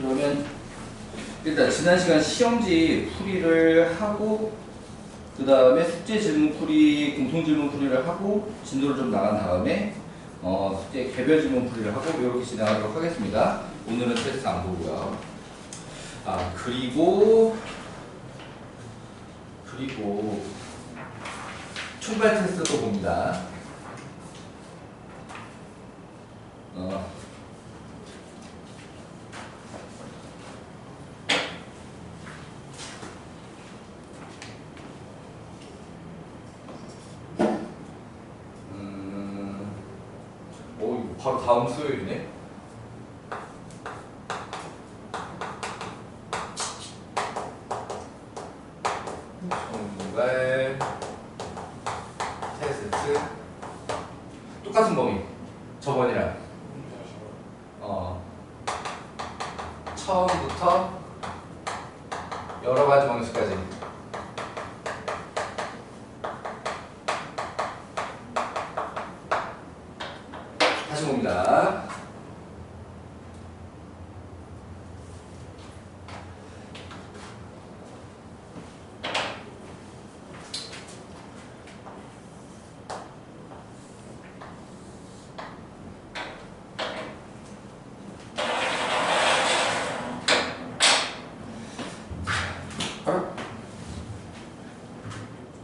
그러면 일단 지난 시간 시험지 풀이를 하고 그 다음에 숙제 질문 풀이, 공통 질문 풀이를 하고 진도를 좀 나간 다음에 숙제 개별 질문 풀이를 하고 이렇게 진행하도록 하겠습니다. 오늘은 테스트 안 보고요. 그리고 총괄 테스트도 봅니다. 바로 다음 수요일이네. 총괄 테스트 똑같은 범위 저번이랑 처음부터 여러 가지 방식까지 다시 봅니다.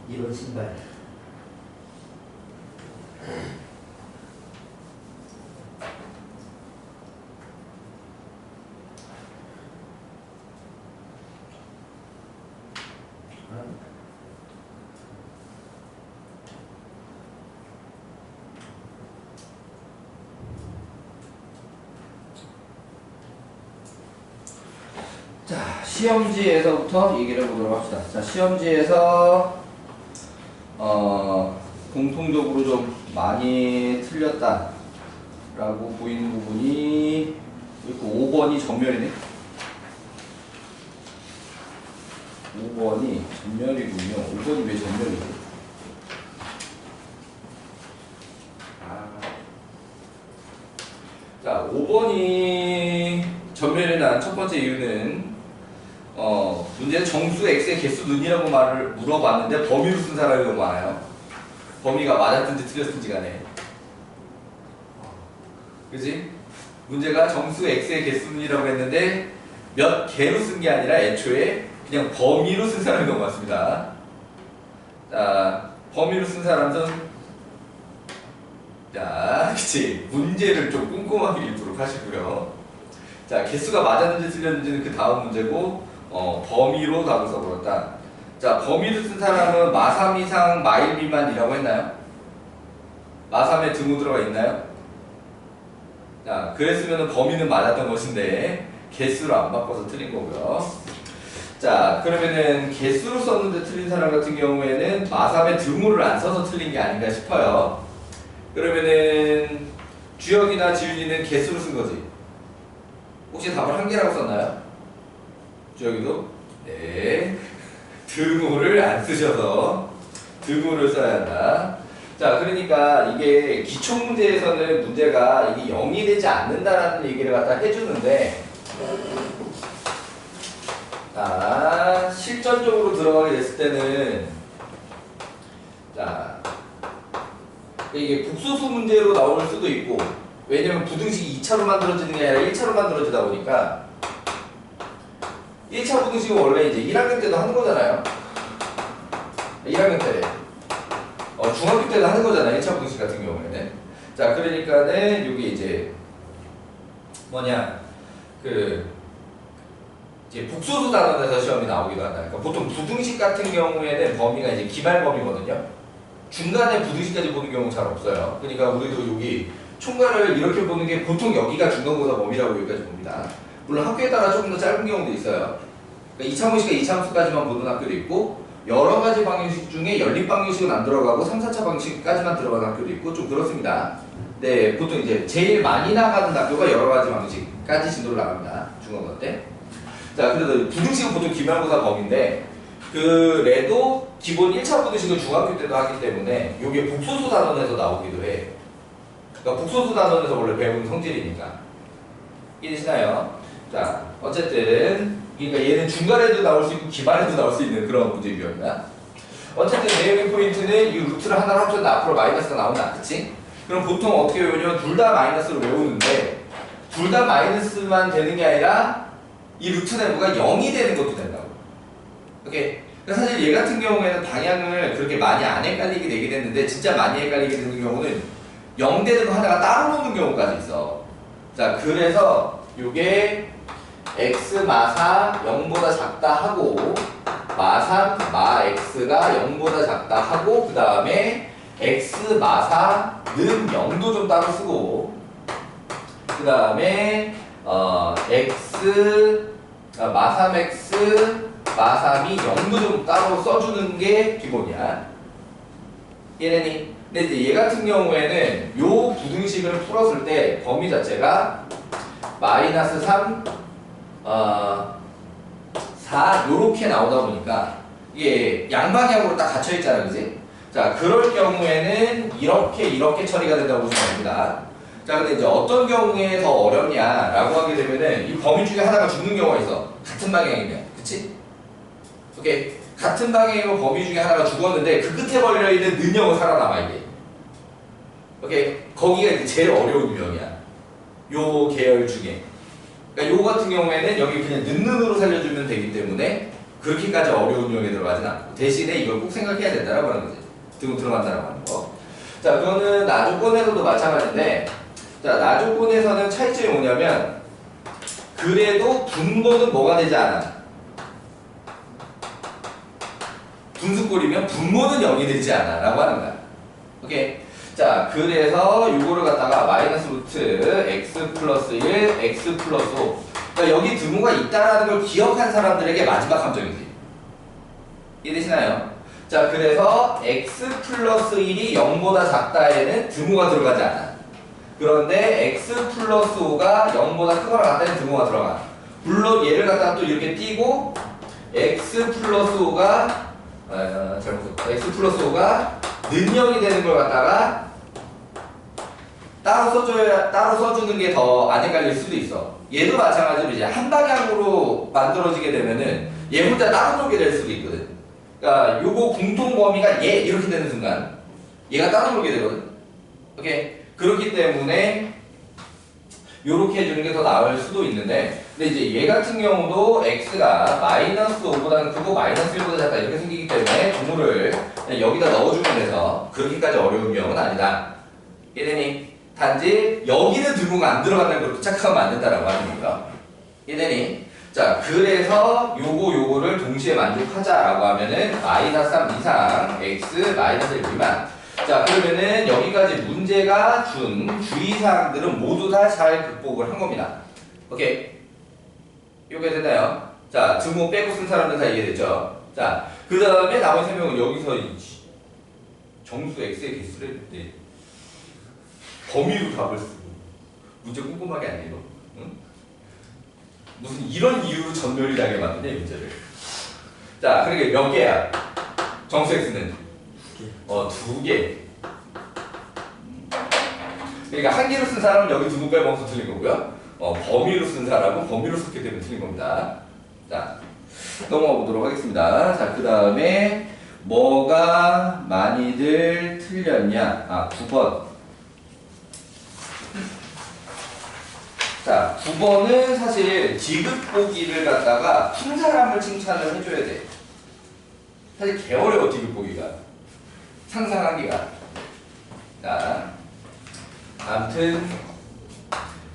이런 신발. 자, 시험지에서부터 얘기를 해보도록 합시다. 자, 시험지에서 공통적으로 좀 많이 틀렸다 라고 보이는 부분이 5번이 전멸이네. 5번이 전멸이군요. 5번이 왜 전멸이지? 자, 5번이 전멸이 난 첫 번째 이유는 문제는 정수 x의 개수 는이라고 말을 물어봤는데 범위로 쓴 사람이 너무 많아요. 범위가 맞았든지 틀렸든지 간에. 그지? 문제가 정수 x의 개수 는이라고 했는데 몇 개로 쓴 게 아니라 애초에 그냥 범위로 쓴 사람이 너무 많습니다. 자, 범위로 쓴 사람은 자, 그치? 문제를 좀 꼼꼼하게 읽도록 하시고요. 자, 개수가 맞았는지 틀렸는지는 그 다음 문제고 범위로 답을 써버렸다. 자, 범위를 쓴 사람은 마3 이상 마1 미만이라고 했나요? 마3에 등호 들어가 있나요? 자, 그랬으면 범위는 맞았던 것인데 개수로 안 바꿔서 틀린 거고요. 자, 그러면은 개수로 썼는데 틀린 사람 같은 경우에는 마3에 등호를 안 써서 틀린 게 아닌가 싶어요. 그러면은 주혁이나 지윤이는 개수로 쓴 거지. 혹시 답을 한 개라고 썼나요? 주혁이도? 네. 등호를 안 쓰셔서 등호를 써야 한다. 자, 그러니까 이게 기초문제에서는 문제가 이게 0이 되지 않는다라는 얘기를 갖다 해주는데, 자, 실전적으로 들어가게 됐을 때는, 자, 이게 국소수 문제로 나올 수도 있고, 왜냐면 부등식이 2차로 만들어지는 게 아니라 1차로 만들어지다 보니까 1차 부등식은 원래 이제 1학년 때도 하는 거잖아요. 1학년 때. 중학교 때도 하는 거잖아요. 1차 부등식 같은 경우에는. 자, 그러니까는 여기 이제 뭐냐, 이제 복소수 단원에서 시험이 나오기도 한다. 그러니까 보통 부등식 같은 경우에는 범위가 이제 기말 범위거든요. 중간에 부등식까지 보는 경우는 잘 없어요. 그러니까 우리도 여기 총괄을 이렇게 보는 게 보통 여기가 중간고사 범위라고 여기까지 봅니다. 물론 학교에 따라 조금 더 짧은 경우도 있어요. 그러니까 이차문식과 이차함수까지만 보는 학교도 있고 여러 가지 방정식 중에 연립 방정식은 안 들어가고 3, 4차 방정식까지만 들어가는 학교도 있고 좀 그렇습니다. 네, 보통 이제 제일 많이 나가는 학교가 여러 가지 방정식까지 진도를 나갑니다. 중간고사 때. 자, 그래도 부등식은 보통 기말고사 범위인데 그래도 기본 1차 부등식은 중학교 때도 하기 때문에 이게 복소수 단원에서 나오기도 해. 그러니까 복소수 단원에서 원래 배우는 성질이니까. 이해되시나요? 자, 어쨌든 그러니까 얘는 중간에도 나올 수 있고 기반에도 나올 수 있는 그런 문제 유형이야. 어쨌든 내용의 포인트는 이 루트를 하나로 합쳤는데 앞으로 마이너스가 나온다. 그치? 그럼 보통 어떻게 외우냐면 둘 다 마이너스로 외우는데 둘 다 마이너스만 되는 게 아니라 이 루트 내부가 0이 되는 것도 된다고. 오케이? 그러니까 사실 얘 같은 경우에는 방향을 그렇게 많이 안 헷갈리게 되긴 했는데 진짜 많이 헷갈리게 되는 경우는 0 되는 거 하나가 따로 노는 경우까지 있어. 자, 그래서 요게 x 마사 0보다 작다 하고 마3 마 x가 0보다 작다 하고 그 다음에 x 마사는 0도 좀 따로 쓰고 그 다음에 x 마3x 마3이 0도 좀 따로 써주는 게 기본이야. 이해되니? 근데 이제 얘 같은 경우에는 요 부등식을 풀었을 때 범위 자체가 마이너스 3 4 요렇게 나오다 보니까 이게 양방향으로 딱 갇혀 있잖아, 그지? 자, 그럴 경우에는 이렇게 처리가 된다고 보시면 됩니다. 자, 근데 이제 어떤 경우에 더 어렵냐라고 하게 되면은 이 범위 중에 하나가 죽는 경우가 있어. 같은 방향이면, 그치? 오케이. 같은 방향이면 범위 중에 하나가 죽었는데 그 끝에 걸려있는 능력은 살아남아, 이게. 오케이. 거기가 이제 제일 어려운 유형이야. 요 계열 중에. 그러니까 요 같은 경우에는 여기 그냥 는으로 살려주면 되기 때문에 그렇게까지 어려운 유형에 들어가진 않고 대신에 이걸 꼭 생각해야 된다라고 하는 거지. 등록 들어간다라고 하는 거. 자, 그거는 나조건에서도 마찬가지인데 자, 나조건에서는 차이점이 뭐냐면 그래도 분모는 뭐가 되지 않아. 분수꼴이면 분모는 0이 되지 않아 라고 하는 거야. 오케이. 자, 그래서 요거를 갖다가 마이너스 루트 x 플러스 1 x 플러스 5 그러니까 여기 등호가 있다라는 걸 기억한 사람들에게 마지막 함정이지. 이해되시나요? 자, 그래서 x 플러스 1이 0보다 작다에는 등호가 들어가지 않아. 그런데 x 플러스 5가 0보다 크거나 같다는 등호가 들어가. 물론 얘를 갖다가 또 이렇게 띄고 x 플러스 5가 x 플러스 5가 능력이 되는 걸 갖다가 따로 써주는 게 더 안 헷갈릴 수도 있어. 얘도 마찬가지로 이제 한 방향으로 만들어지게 되면은 얘 혼자 따로 놀게 될 수도 있거든. 그러니까 요거 공통 범위가 얘 이렇게 되는 순간 얘가 따로 놀게 되거든. 오케이. 그렇기 때문에 요렇게 해주는 게 더 나을 수도 있는데 근데 이제 얘 같은 경우도 x가 마이너스 5보다는 크고 마이너스 1보다 작다 이렇게 생기기 때문에 분모를 그냥 여기다 넣어주면 돼서 그렇게까지 어려운 유형은 아니다. 이해되니? 단지 여기는 등호가 안 들어간다는 걸 착각하면 안 된다라고 하는 겁니다. 이해되니? 자, 그래서 요거를 동시에 만족하자라고 하면은 마이너스 3 이상 x 마이너스 1 미만. 자, 그러면은 여기까지 문제가 준 주의사항들은 모두 다 잘 극복을 한 겁니다. 오케이. 요게 됐나요? 자, 등호 빼고 쓴 사람들 다 이해됐죠? 자, 그 다음에 나머지 3명은 여기서 정수 x의 개수를 했는데 범위로 답을 쓰고 문제 꼼꼼하게 안 읽어. 응? 무슨 이런 이유로 전멸이 나게 만드냐 이 문제를. 자, 그러니까 몇 개야? 정수 x는 2개. 그러니까 한 개로 쓴 사람은 여기 등호 빼먹어서 틀린 거고요. 범위로 쓴 사람은 범위로 썼기 때문에 틀린 겁니다. 자, 넘어가 보도록 하겠습니다. 자, 그 다음에 뭐가 많이들 틀렸냐? 9번. 자, 9번은 사실 디귿 보기를 갖다가 푼 사람을 칭찬을 해줘야 돼. 사실 개 어려워, 디귿 보기가. 상상하기가. 자, 아무튼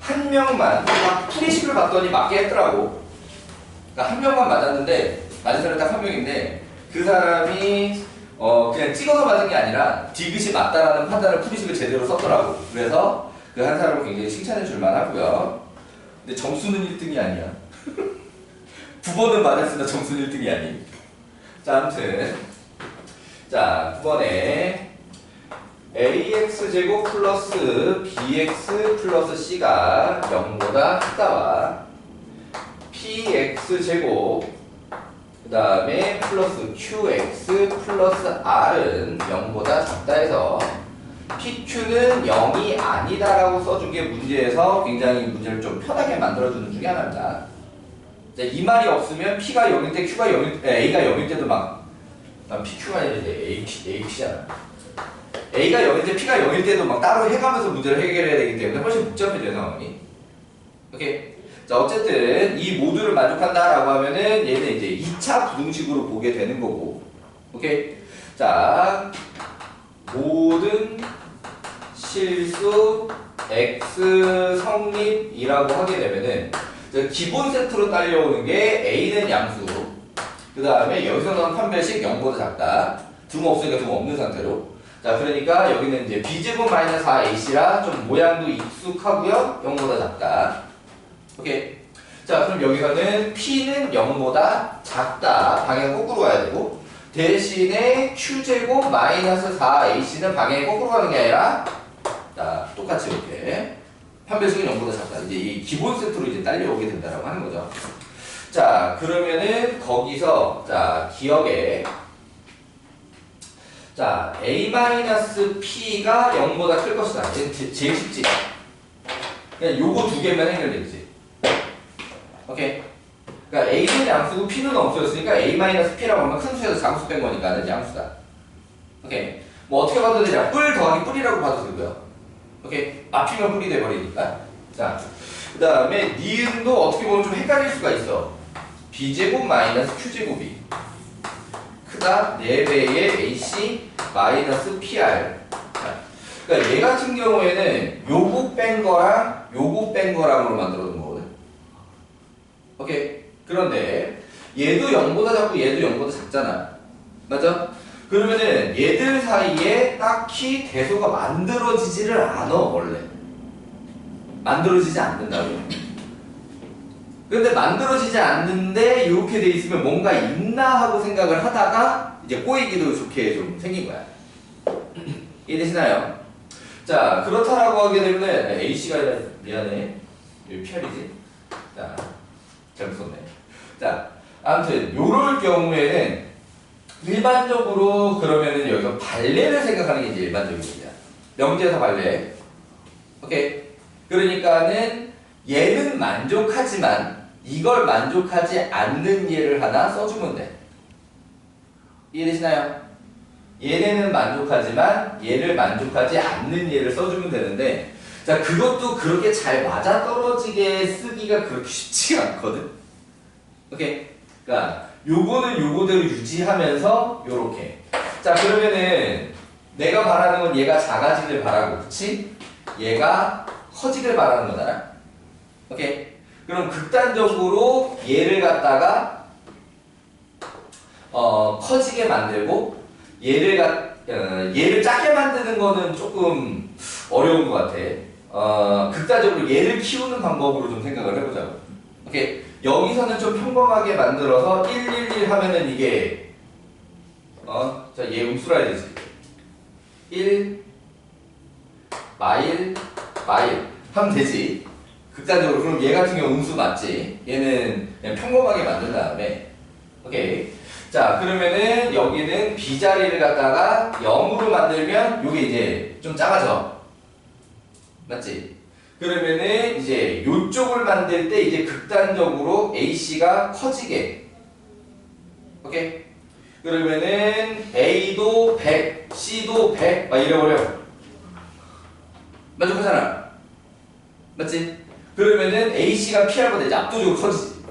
한 명만 딱 풀이식을 봤더니 맞게 했더라고. 그러니까 한 명만 맞았는데 맞은 사람이 딱 한 명인데 그 사람이 그냥 찍어서 맞은 게 아니라 디귿이 맞다라는 판단을 풀이식을 제대로 썼더라고. 그래서 그 한 사람을 굉장히 칭찬해 줄 만하고요. 근데 점수는 1등이 아니야. 9번은 맞았으나 점수는 1등이 아니. 자, 아무튼 자, 9번에 ax제곱 플러스 bx 플러스 c가 0보다 크다와 px제곱 그 다음에 플러스 qx 플러스 r은 0보다 작다 해서 PQ는 0이 아니다라고 써준 게 문제에서 굉장히 문제를 좀 편하게 만들어주는 중에 하나입니다. 이 말이 없으면 P가 0일 때 Q가 0일, A가 0일 때도 난 PQ가 아니라 이제 AP잖아. A가 0일 때 P가 0일 때도 막 따로 해가면서 문제를 해결해야 되기 때문에 훨씬 복잡해져요, 상황이. 오케이. 자, 어쨌든 이 모두를 만족한다라고 하면은 얘는 이제 2차 부등식으로 보게 되는 거고. 오케이. 자, 모든 실수 X 성립이라고 하게 되면은 기본 세트로 딸려오는 게 A는 양수, 그 다음에 여기서 나온 판별식 0보다 작다. 등 없으니까 등 없는 상태로. 자, 그러니까 여기는 이제 B제곱 마이너스 4AC라 좀 모양도 익숙하고요. 0보다 작다. 오케이. 자, 그럼 여기서는 P는 0보다 작다. 방향 거꾸로 가야 되고, 대신에 Q제곱 마이너스 4AC는 방향이 거꾸로 가는 게 아니라, 자, 똑같이 이렇게. 판별식은 0보다 작다. 이제 이 기본 세트로 이제 딸려오게 된다라고 하는 거죠. 자, 그러면은 거기서, 자, 기억에, 자, A-P가 0보다 클 것이다. 제일 쉽지. 그냥 요거 두 개만 해결되지. 오케이. 그러니까 A는 양수고 P는 엄수였으니까 A-P라고 하면 큰 수에서 작은 수 뺀 거니까 양수다. 오케이. 뭐 어떻게 봐도 되냐? 뿔 더하기 뿔이라고 봐도 되고요. 오케이. 앞이면 뿔이 돼버리니까. 자, 그 다음에 니은도 어떻게 보면 좀 헷갈릴 수가 있어. B제곱 마이너스 Q제곱이 크다 4배의 AC 마이너스 PR. 그러니까 얘 같은 경우에는 요거 뺀 거랑 요거 뺀 거랑으로 만들어 놓은 거거든. 오케이. 그런데 얘도 0보다 작고 얘도 0보다 작잖아. 맞아? 그러면은 얘들 사이에 딱히 대소가 만들어지지를 않아, 원래. 만들어지지 않는다고. 근데 만들어지지 않는데 이렇게 돼 있으면 뭔가 있나 하고 생각을 하다가 이제 꼬이기도 좋게 좀 생긴 거야. 이해되시나요? 자, 그렇다라고 하게 되면 A씨가 아니라 미안해. 여기 PR이지? 자, 잘못 썼네. 자, 아무튼 요럴 경우에는 일반적으로 그러면은 여기서 발레를 생각하는 게 이제 일반적입니다. 명제에서 발레. 오케이. 그러니까는 얘는 만족하지만 이걸 만족하지 않는 예를 하나 써주면 돼. 이해되시나요? 얘네는 만족하지만 얘를 만족하지 않는 예를 써주면 되는데, 자, 그것도 그렇게 잘 맞아떨어지게 쓰기가 그렇게 쉽지가 않거든. 오케이. 그러니까 요거는 요거대로 유지하면서 요렇게. 자, 그러면은 내가 바라는 건 얘가 작아지길 바라고, 그치? 얘가 커지길 바라는 거잖아. 오케이. 그럼 극단적으로 얘를 갖다가 커지게 만들고 얘를 작게 만드는 거는 조금 어려운 것 같아. 극단적으로 얘를 키우는 방법으로 좀 생각을 해보자고. 오케이. 여기서는 좀 평범하게 만들어서 1, 1, 1 하면은 이게 자, 얘 음수라 해야 되지. 1 마일 하면 되지. 극단적으로. 그럼 얘 같은 경우 음수 맞지? 얘는 그냥 평범하게 만든 다음에. 오케이. 자, 그러면은 여기는 B자리를 갖다가 0으로 만들면 요게 이제 좀 작아져. 맞지? 그러면은 이제 요쪽을 만들 때 이제 극단적으로 AC가 커지게. 오케이? 그러면은 A도 100, C도 100 막 이래버려. 만족하잖아. 맞지? 그러면은 AC가 PR보다 이제 압도적으로 커지지.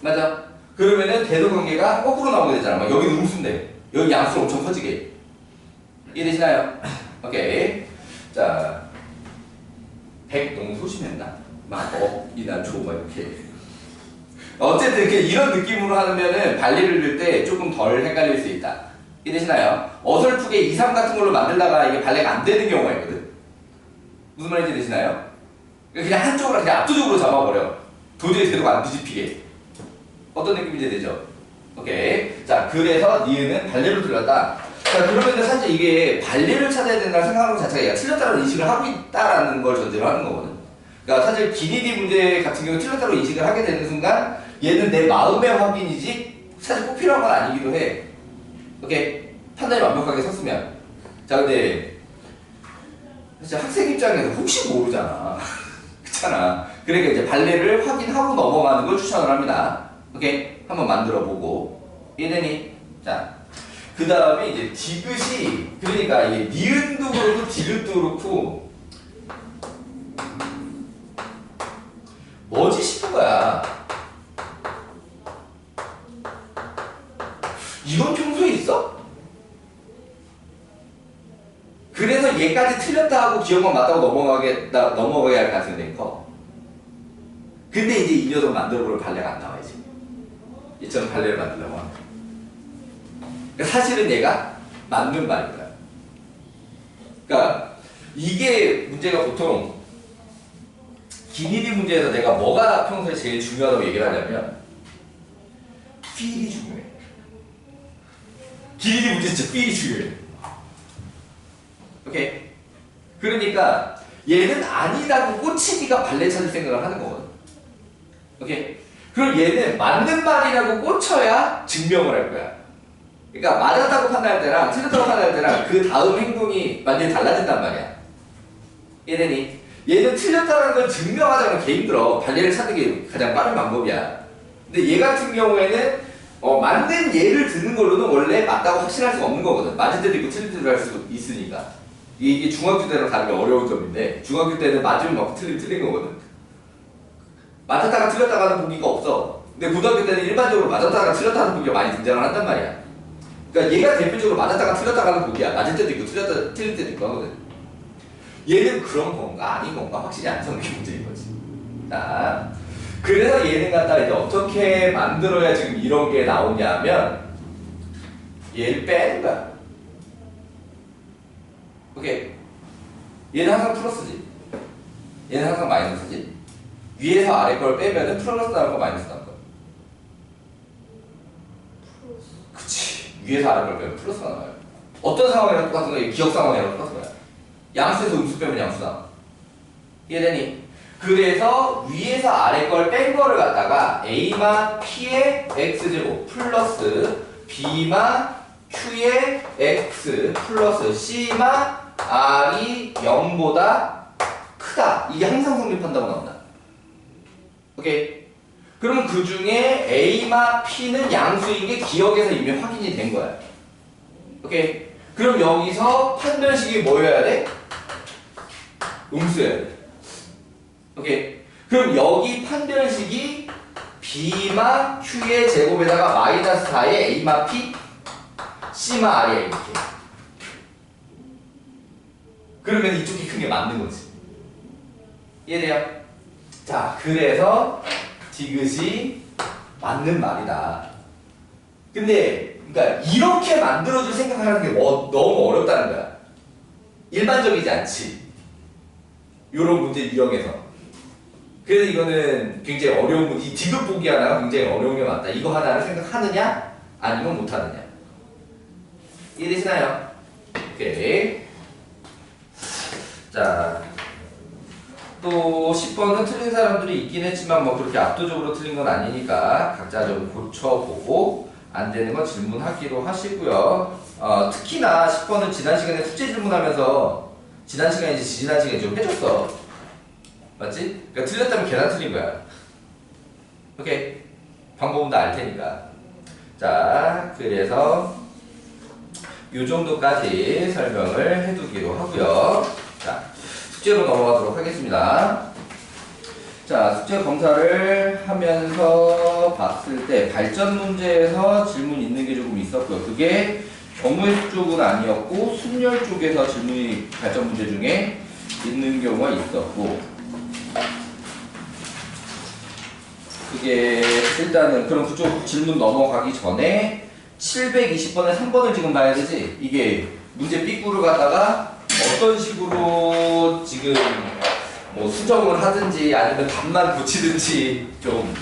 맞아? 그러면은 대도관계가 거꾸로 나오게 되잖아. 막 여기는 음수인데 여기 양수로 엄청 커지게. 이해되시나요? 오케이. 자, 100 너무 소심했나? 막 이나 줘 막 이렇게. 어쨌든 이런 느낌으로 하면은 발리를 들 때 조금 덜 헷갈릴 수 있다. 이해되시나요? 어설프게 2, 3 같은 걸로 만들다가 이게 발레가 안 되는 경우가 있거든. 무슨 말인지 되시나요? 그냥 한쪽으로 그냥 압도적으로 잡아버려. 도저히 대도가 안 뒤집히게. 어떤 느낌인지 되죠? 오케이. 자, 그래서 니은은 발레로 들렸다. 자, 그러면 사실 이게 발레를 찾아야 된다는 생각하는 것 자체가 얘가 틀렸다는 인식을 하고 있다라는 걸 전제로 하는 거거든. 그러니까 사실 기니디 문제 같은 경우 틀렸다고 인식을 하게 되는 순간 얘는 내 마음의 확인이지 사실 꼭 필요한 건 아니기도 해. 오케이. 판단이 완벽하게 섰으면. 자, 근데 진짜 학생 입장에서 혹시 모르잖아. 그렇잖아. 그러니까 이제 발레를 확인하고 넘어가는 걸 추천을 합니다. 오케이? 한번 만들어 보고. 이해되니? 자, 그 다음에 이제 디귿이, 그러니까 이게 니은도 그렇고 디귿도 그렇고 뭐지 싶은 거야. 이건 평소에 있어? 그래서 얘까지 틀렸다 하고 기억만 맞다고 넘어가게 할 가능성이 되게 커. 근데 이제 이 녀석 만들어볼 발레가 안 나와야지. 이처럼 발레를 만들려고 하면. 그러니까 사실은 얘가 맞는 말인 거야. 그러니까 이게 문제가 보통 기니디 문제에서 내가 뭐가 평소에 제일 중요하다고 얘기를 하냐면 필이 중요해. 기니디 문제 진짜 필이 중요해. 오케이? 그러니까 얘는 아니라고 꽂히니까 발레 찾을 생각을 하는 거거든. 오케이? 그럼 얘는 맞는 말이라고 꽂혀야 증명을 할 거야. 그러니까 맞았다고 판단할 때랑 틀렸다고 판단할 때랑 그 다음 행동이 완전히 달라진단 말이야. 얘는 틀렸다는 걸 증명하자면 개 힘들어. 발레를 찾는 게 가장 빠른 방법이야. 근데 얘 같은 경우에는 맞는 예를 드는 걸로는 원래 맞다고 확신할 수가 없는 거거든. 맞을 때도 있고 틀릴 때도 할 수 있으니까. 이게 중학교 때랑 다르게 어려운 점인데 중학교 때는 맞으면 맞고 틀리면 틀린 거거든. 맞았다가 틀렸다가 하는 보기가 없어. 근데 고등학교 때는 일반적으로 맞았다가 틀렸다 하는 보기가 많이 등장을 한단 말이야. 그러니까 얘가 대표적으로 맞았다가 틀렸다가 하는 보기야. 맞을 때도 있고 틀릴 때도 있고 하거든. 얘는 그런 건가 아닌 건가 확실히 안 서는 게 문제인 거지. 자, 그래서 얘는 갖다가 이제 어떻게 만들어야 지금 이런 게 나오냐면 얘를 빼는 거야. 오케이. 얘는 항상 플러스지. 얘는 항상 마이너스지. 위에서 아래 걸 빼면은 플러스 나올 거 마이너스 나올 거야. 그치. 위에서 아래 걸 빼면 플러스가 나와요. 어떤 상황이랑 똑같은 거야? 기억 상황이랑 똑같은 거야. 양수에서 음수 빼면 양수 나와. 이해되니? 그래서 위에서 아래 걸 뺀 거를 갖다가 A마 P의 X제곱 플러스 B마 Q의 X 플러스 C마 R이 0보다 크다. 이게 항상 성립한다고 나온다. 오케이? 그러면 그 중에 A마 P는 양수인 게 기억에서 이미 확인이 된 거야. 오케이? 그럼 여기서 판별식이 뭐여야 돼? 음수여야 돼. 오케이? 그럼 여기 판별식이 B마 Q의 제곱에다가 마이너스 4의 A마 P C마 R이야 이렇게. 그러면 이쪽이 큰 게 맞는 거지. 이해돼요? 자, 그래서 디귿이 맞는 말이다. 근데 그러니까 이렇게 만들어줄 생각하는 게 너무 어렵다는 거야. 일반적이지 않지. 요런 문제 유형에서. 그래서 이거는 굉장히 어려운 문제. 이 디귿 보기 하나가 굉장히 어려운 게 맞다. 이거 하나를 생각하느냐 아니면 못하느냐. 이해되시나요? 오케이. 자, 또 10번은 틀린 사람들이 있긴 했지만 뭐 그렇게 압도적으로 틀린 건 아니니까 각자 좀 고쳐보고 안 되는 건 질문하기로 하시고요. 특히나 10번은 지난 시간에 숙제 질문하면서 지난 시간인지 지난 시간에 좀 해줬어. 맞지? 그러니까 틀렸다면 걔나 틀린 거야. 오케이? 방법은 다 알 테니까. 자, 그래서 요 정도까지 설명을 해두기로 하고요. 자, 숙제로 넘어가도록 하겠습니다. 자, 숙제 검사를 하면서 봤을 때 발전 문제에서 질문 있는 게 조금 있었고요. 그게 경우의 쪽은 아니었고 순열 쪽에서 질문이 발전 문제 중에 있는 경우가 있었고, 그게 일단은 그럼 그쪽 질문 넘어가기 전에 720번에 3번을 지금 봐야 되지. 이게 문제 삐꾸를 갖다가 어떤 식으로 지금 뭐 수정을 하든지 아니면 답만 고치든지 좀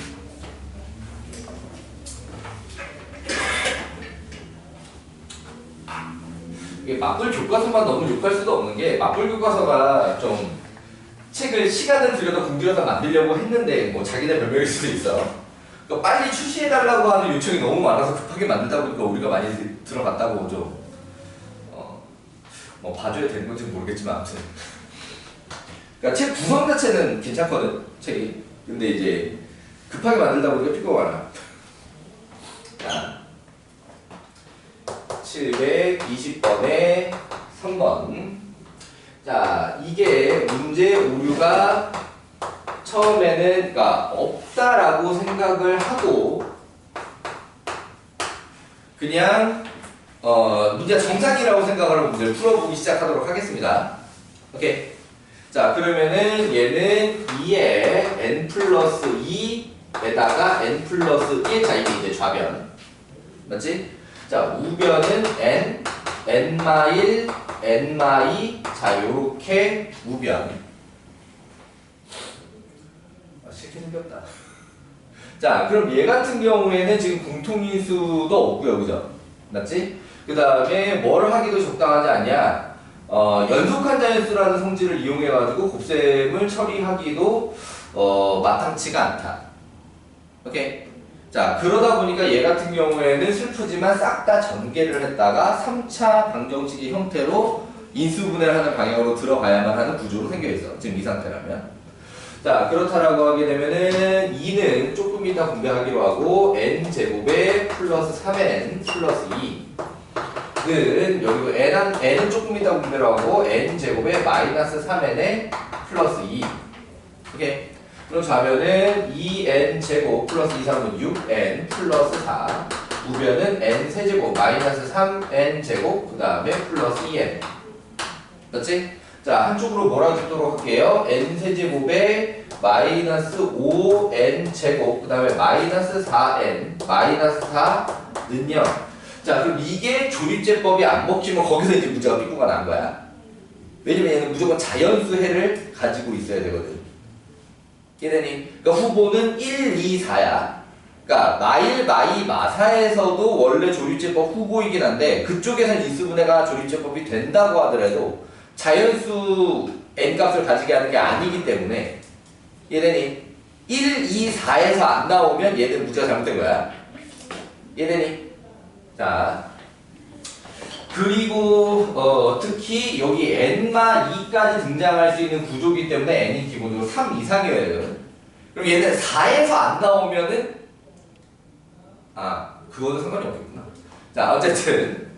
이게 맞불 교과서만 너무 욕할 수도 없는 게 맞불 교과서가 좀 책을 시간을 들여서 공들여서 만들려고 했는데 뭐 자기네 별명일 수도 있어. 그러니까 빨리 출시해달라고 하는 요청이 너무 많아서 급하게 만들다 보니까 우리가 많이 들어갔다고 좀 뭐 봐줘야 되는 건지 모르겠지만 아무튼 그러니까 책 구성 자체는 괜찮거든, 책이. 근데 이제 급하게 만들다 보니까 필요가 많아. 자, 720번에 3번. 자, 이게 문제 오류가 처음에는 그러니까 없다라고 생각을 하고 그냥 문제가 정상이라고 생각을 하고 문제를 풀어보기 시작하도록 하겠습니다. 오케이. 자, 그러면은 얘는 2에 n 플러스 2에다가 n 플러스 1. 자, 이게 이제 좌변. 맞지? 자, 우변은 n 마 1, n 마 2. 자, 요렇게 우변. 쉽게 생겼다. 자, 그럼 얘 같은 경우에는 지금 공통인수도 없고요, 그죠? 맞지? 그 다음에 뭘 하기도 적당하지 않냐? 연속한 자연수라는 성질을 이용해가지고 곱셈을 처리하기도 마땅치가 않다. 오케이? 자, 그러다 보니까 얘 같은 경우에는 슬프지만 싹 다 전개를 했다가 3차 방정식의 형태로 인수분해를 하는 방향으로 들어가야만 하는 구조로 생겨있어. 지금 이 상태라면. 자, 그렇다라고 하게 되면은 2는 조금 이따 분배하기로 하고 n제곱에 플러스 3n 플러스 2는 여기고 n은 조금 이따 분배로 하고 n제곱에 마이너스 3n에 플러스 2. 오케이? 그럼 좌변은 2n제곱 플러스 2, 3은 6n 플러스 4. 우변은 n세제곱 마이너스 3n제곱 그 다음에 플러스 2n. 맞지? 자, 한쪽으로 몰아주도록 할게요. n세제곱에 마이너스 5n제곱 그 다음에 마이너스 4n 마이너스 4는 0. 자, 그럼 이게 조립제법이 안 먹히면 거기서 이제 문제가 삐꾸가 난 거야. 왜냐면 얘는 무조건 자연수해를 가지고 있어야 되거든. 이해되니? 그러니까 후보는 1, 2, 4야. 그러니까 마1, 마2, 마4에서도 원래 조립제법 후보이긴 한데 그쪽에서는 인수분해가 조립제법이 된다고 하더라도 자연수 n값을 가지게 하는 게 아니기 때문에 이해되니? 1, 2, 4에서 안 나오면 얘는 문제가 잘못된 거야. 이해되니? 자, 그리고 특히 여기 n마2까지 등장할 수 있는 구조이기 때문에 n이 기본적으로 3 이상이어야 되거든. 그럼 얘는 4에서 안 나오면은 그거는 상관이 없겠구나. 자, 어쨌든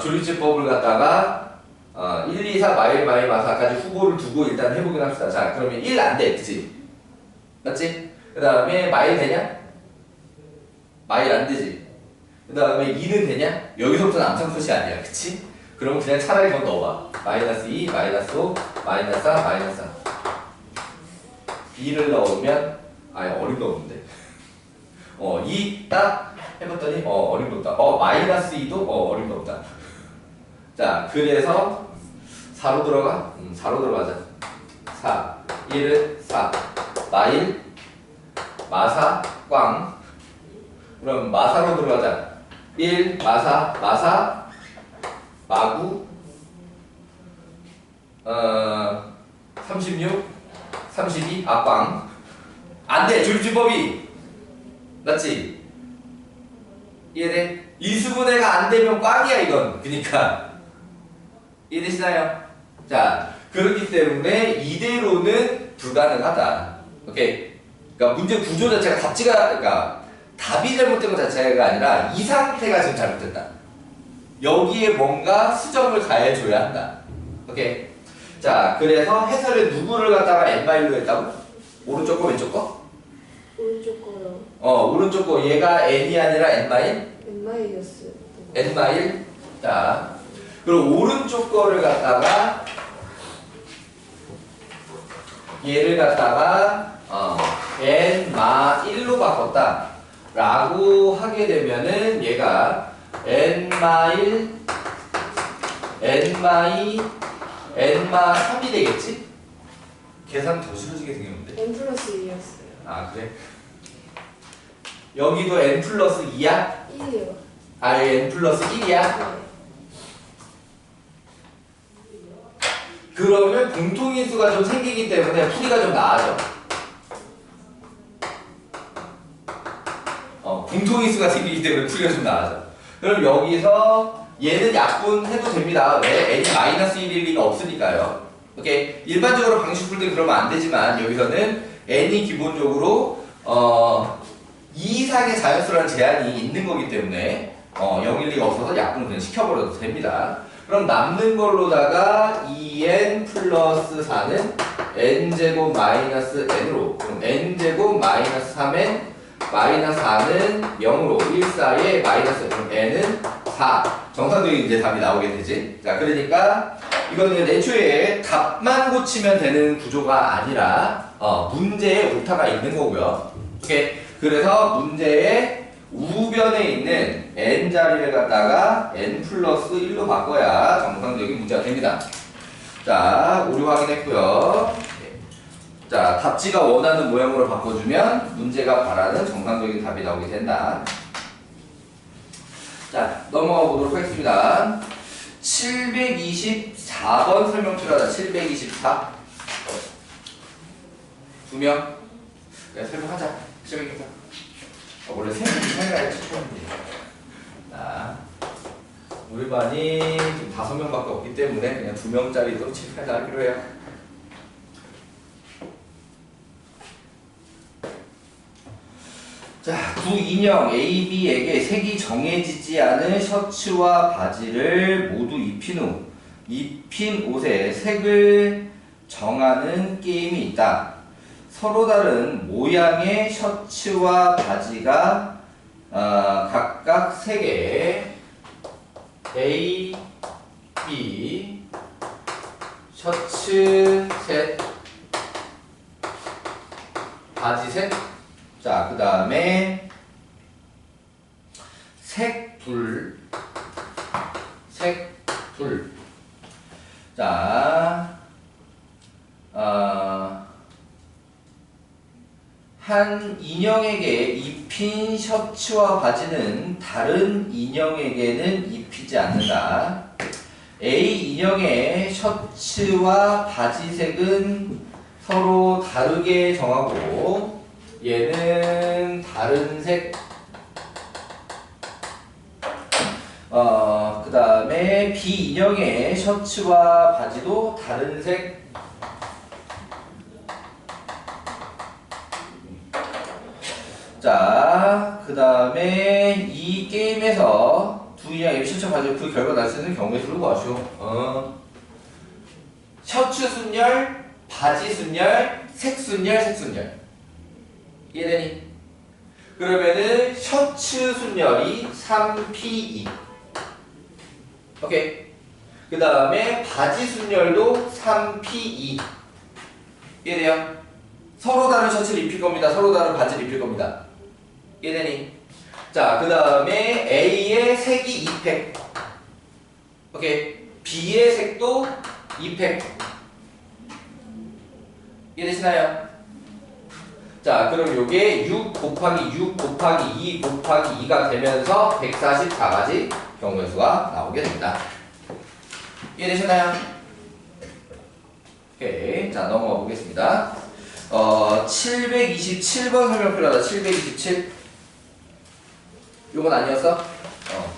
조립제법을 갖다가 1, 2, 4, 마일, 마일, 마사까지 후보를 두고 일단 해보긴 합시다. 자, 그러면 1 안 돼, 그치? 맞지? 그 다음에 마일 되냐? 마일 안 되지? 그 다음에 2는 되냐? 여기서부터는 암산컷이 아니야, 그치? 그러면 그냥 차라리 더 넣어봐. 마이너스 2, 마이너스 5, 마이너스 4, 마이너스 4. B를 넣으면 어림도 없는데 2 딱 해봤더니 어림도 없다. 마이너스 2도 어림도 없다. 자, 그래서 4로 들어가? 4로 들어가자. 4, 1은 4, 마일, 마사, 꽝. 그럼 마사로 들어가자. 1, 마사, 마사, 마구, 36, 32, 꽝. 안 돼, 조립주법이. 맞지? 이해돼? 인수분해가 안 되면 꽝이야, 이건. 그니까. 이해되시나요? 자, 그렇기 때문에 이대로는 불가능하다. 오케이? 그러니까 문제 구조 자체가 그러니까 답이 잘못된 것 자체가 아니라 이 상태가 지금 잘못됐다. 여기에 뭔가 수정을 가해줘야 한다. 오케이? 자, 그래서 해설에 누구를 갖다가 n마일로 했다고? 오른쪽 거, 왼쪽 거? 오른쪽 거요. 오른쪽 거. 얘가 n이 아니라 n마일? n마일이었어요. n마일? 자, 그리고 오른쪽 거를 갖다가 얘를 갖다가 n마 1로 바꿨다 라고 하게 되면은 얘가 n마 1, n마 2, n마 3이 되겠지? 계산 더 싫어지게 생겼는데. n 플러스 2였어요. 그래? 여기도 n 플러스 2야? 1이요. n 플러스 1이야? 네. 그러면 공통인수가 좀 생기기 때문에 풀이가 좀 나아져. 공통인수가 생기기 때문에 풀이가 좀 나아져. 그럼 여기서 얘는 약분해도 됩니다. 왜? n이 마이너스 1일 리가 없으니까요. 오케이. 일반적으로 방식 풀 때 그러면 안 되지만 여기서는 n이 기본적으로 2 이상의 자연수라는 제한이 있는 거기 때문에 0, 1, 2가 없어서 약분을 그냥 시켜버려도 됩니다. 그럼 남는 걸로다가 2n 플러스 4는 n제곱 마이너스 n으로, 그럼 n제곱 마이너스 3n 마이너스 4는 0으로 1, 4에 마이너스, 그럼 n은 4. 정상적인 이제 답이 나오게 되지. 자, 그러니까 이거는 애초에 값만 고치면 되는 구조가 아니라 문제에 오타가 있는 거고요. 오케이. 그래서 문제의 우변에 있는 n 자리를 갖다가 n 플러스 1로 바꿔야 정상적인 문제가 됩니다. 자, 오류 확인했고요. 자, 답지가 원하는 모양으로 바꿔주면 문제가 바라는 정상적인 답이 나오게 된다. 자, 넘어가 보도록 하겠습니다. 724번 설명 필요하다. 724. 2명. 그래, 설명하자. 724. 원래 생각을 해주셨는데. 자, 우리 반이 지금 5명밖에 없기 때문에 그냥 2명짜리도 칠판에 하기로 해요. 자, 두 인형 A, B에게 색이 정해지지 않은 셔츠와 바지를 모두 입힌 후 입힌 옷에 색을 정하는 게임이 있다. 서로 다른 모양의 셔츠와 바지가 각각 3개 A, B 셔츠 셋 바지 셋. 자, 그 다음에 색 둘. 자, 한 인형에게 입힌 셔츠와 바지는 다른 인형에게는 입히지 않는다. A 인형의 셔츠와 바지 색은 서로 다르게 정하고 얘는 다른 색. 그 다음에 B 인형의 셔츠와 바지도 다른 색. 자, 그 다음에 이 게임에서 두 인형의 셔츠와 바지 그 결과 날 수 있는 경우의 수를 구하시오. 셔츠 순열, 바지 순열, 색 순열, 색 순열. 이해되니? 그러면은 셔츠 순열이 3P2. 오케이. 그 다음에 바지 순열도 3P2. 이해돼요? 서로 다른 셔츠를 입힐 겁니다. 서로 다른 바지를 입힐 겁니다. 이해되니? 자, 그 다음에 A의 색이 2팩. 오케이. B의 색도 2팩. 이해되시나요? 자, 그럼 요게 6 곱하기 6 곱하기 2 곱하기 2가 되면서 144가지 경우의 수가 나오게 됩니다. 이해되셨나요? 오케이. 자, 넘어가 보겠습니다. 727번 설명 필요하다. 727. 요건 아니었어?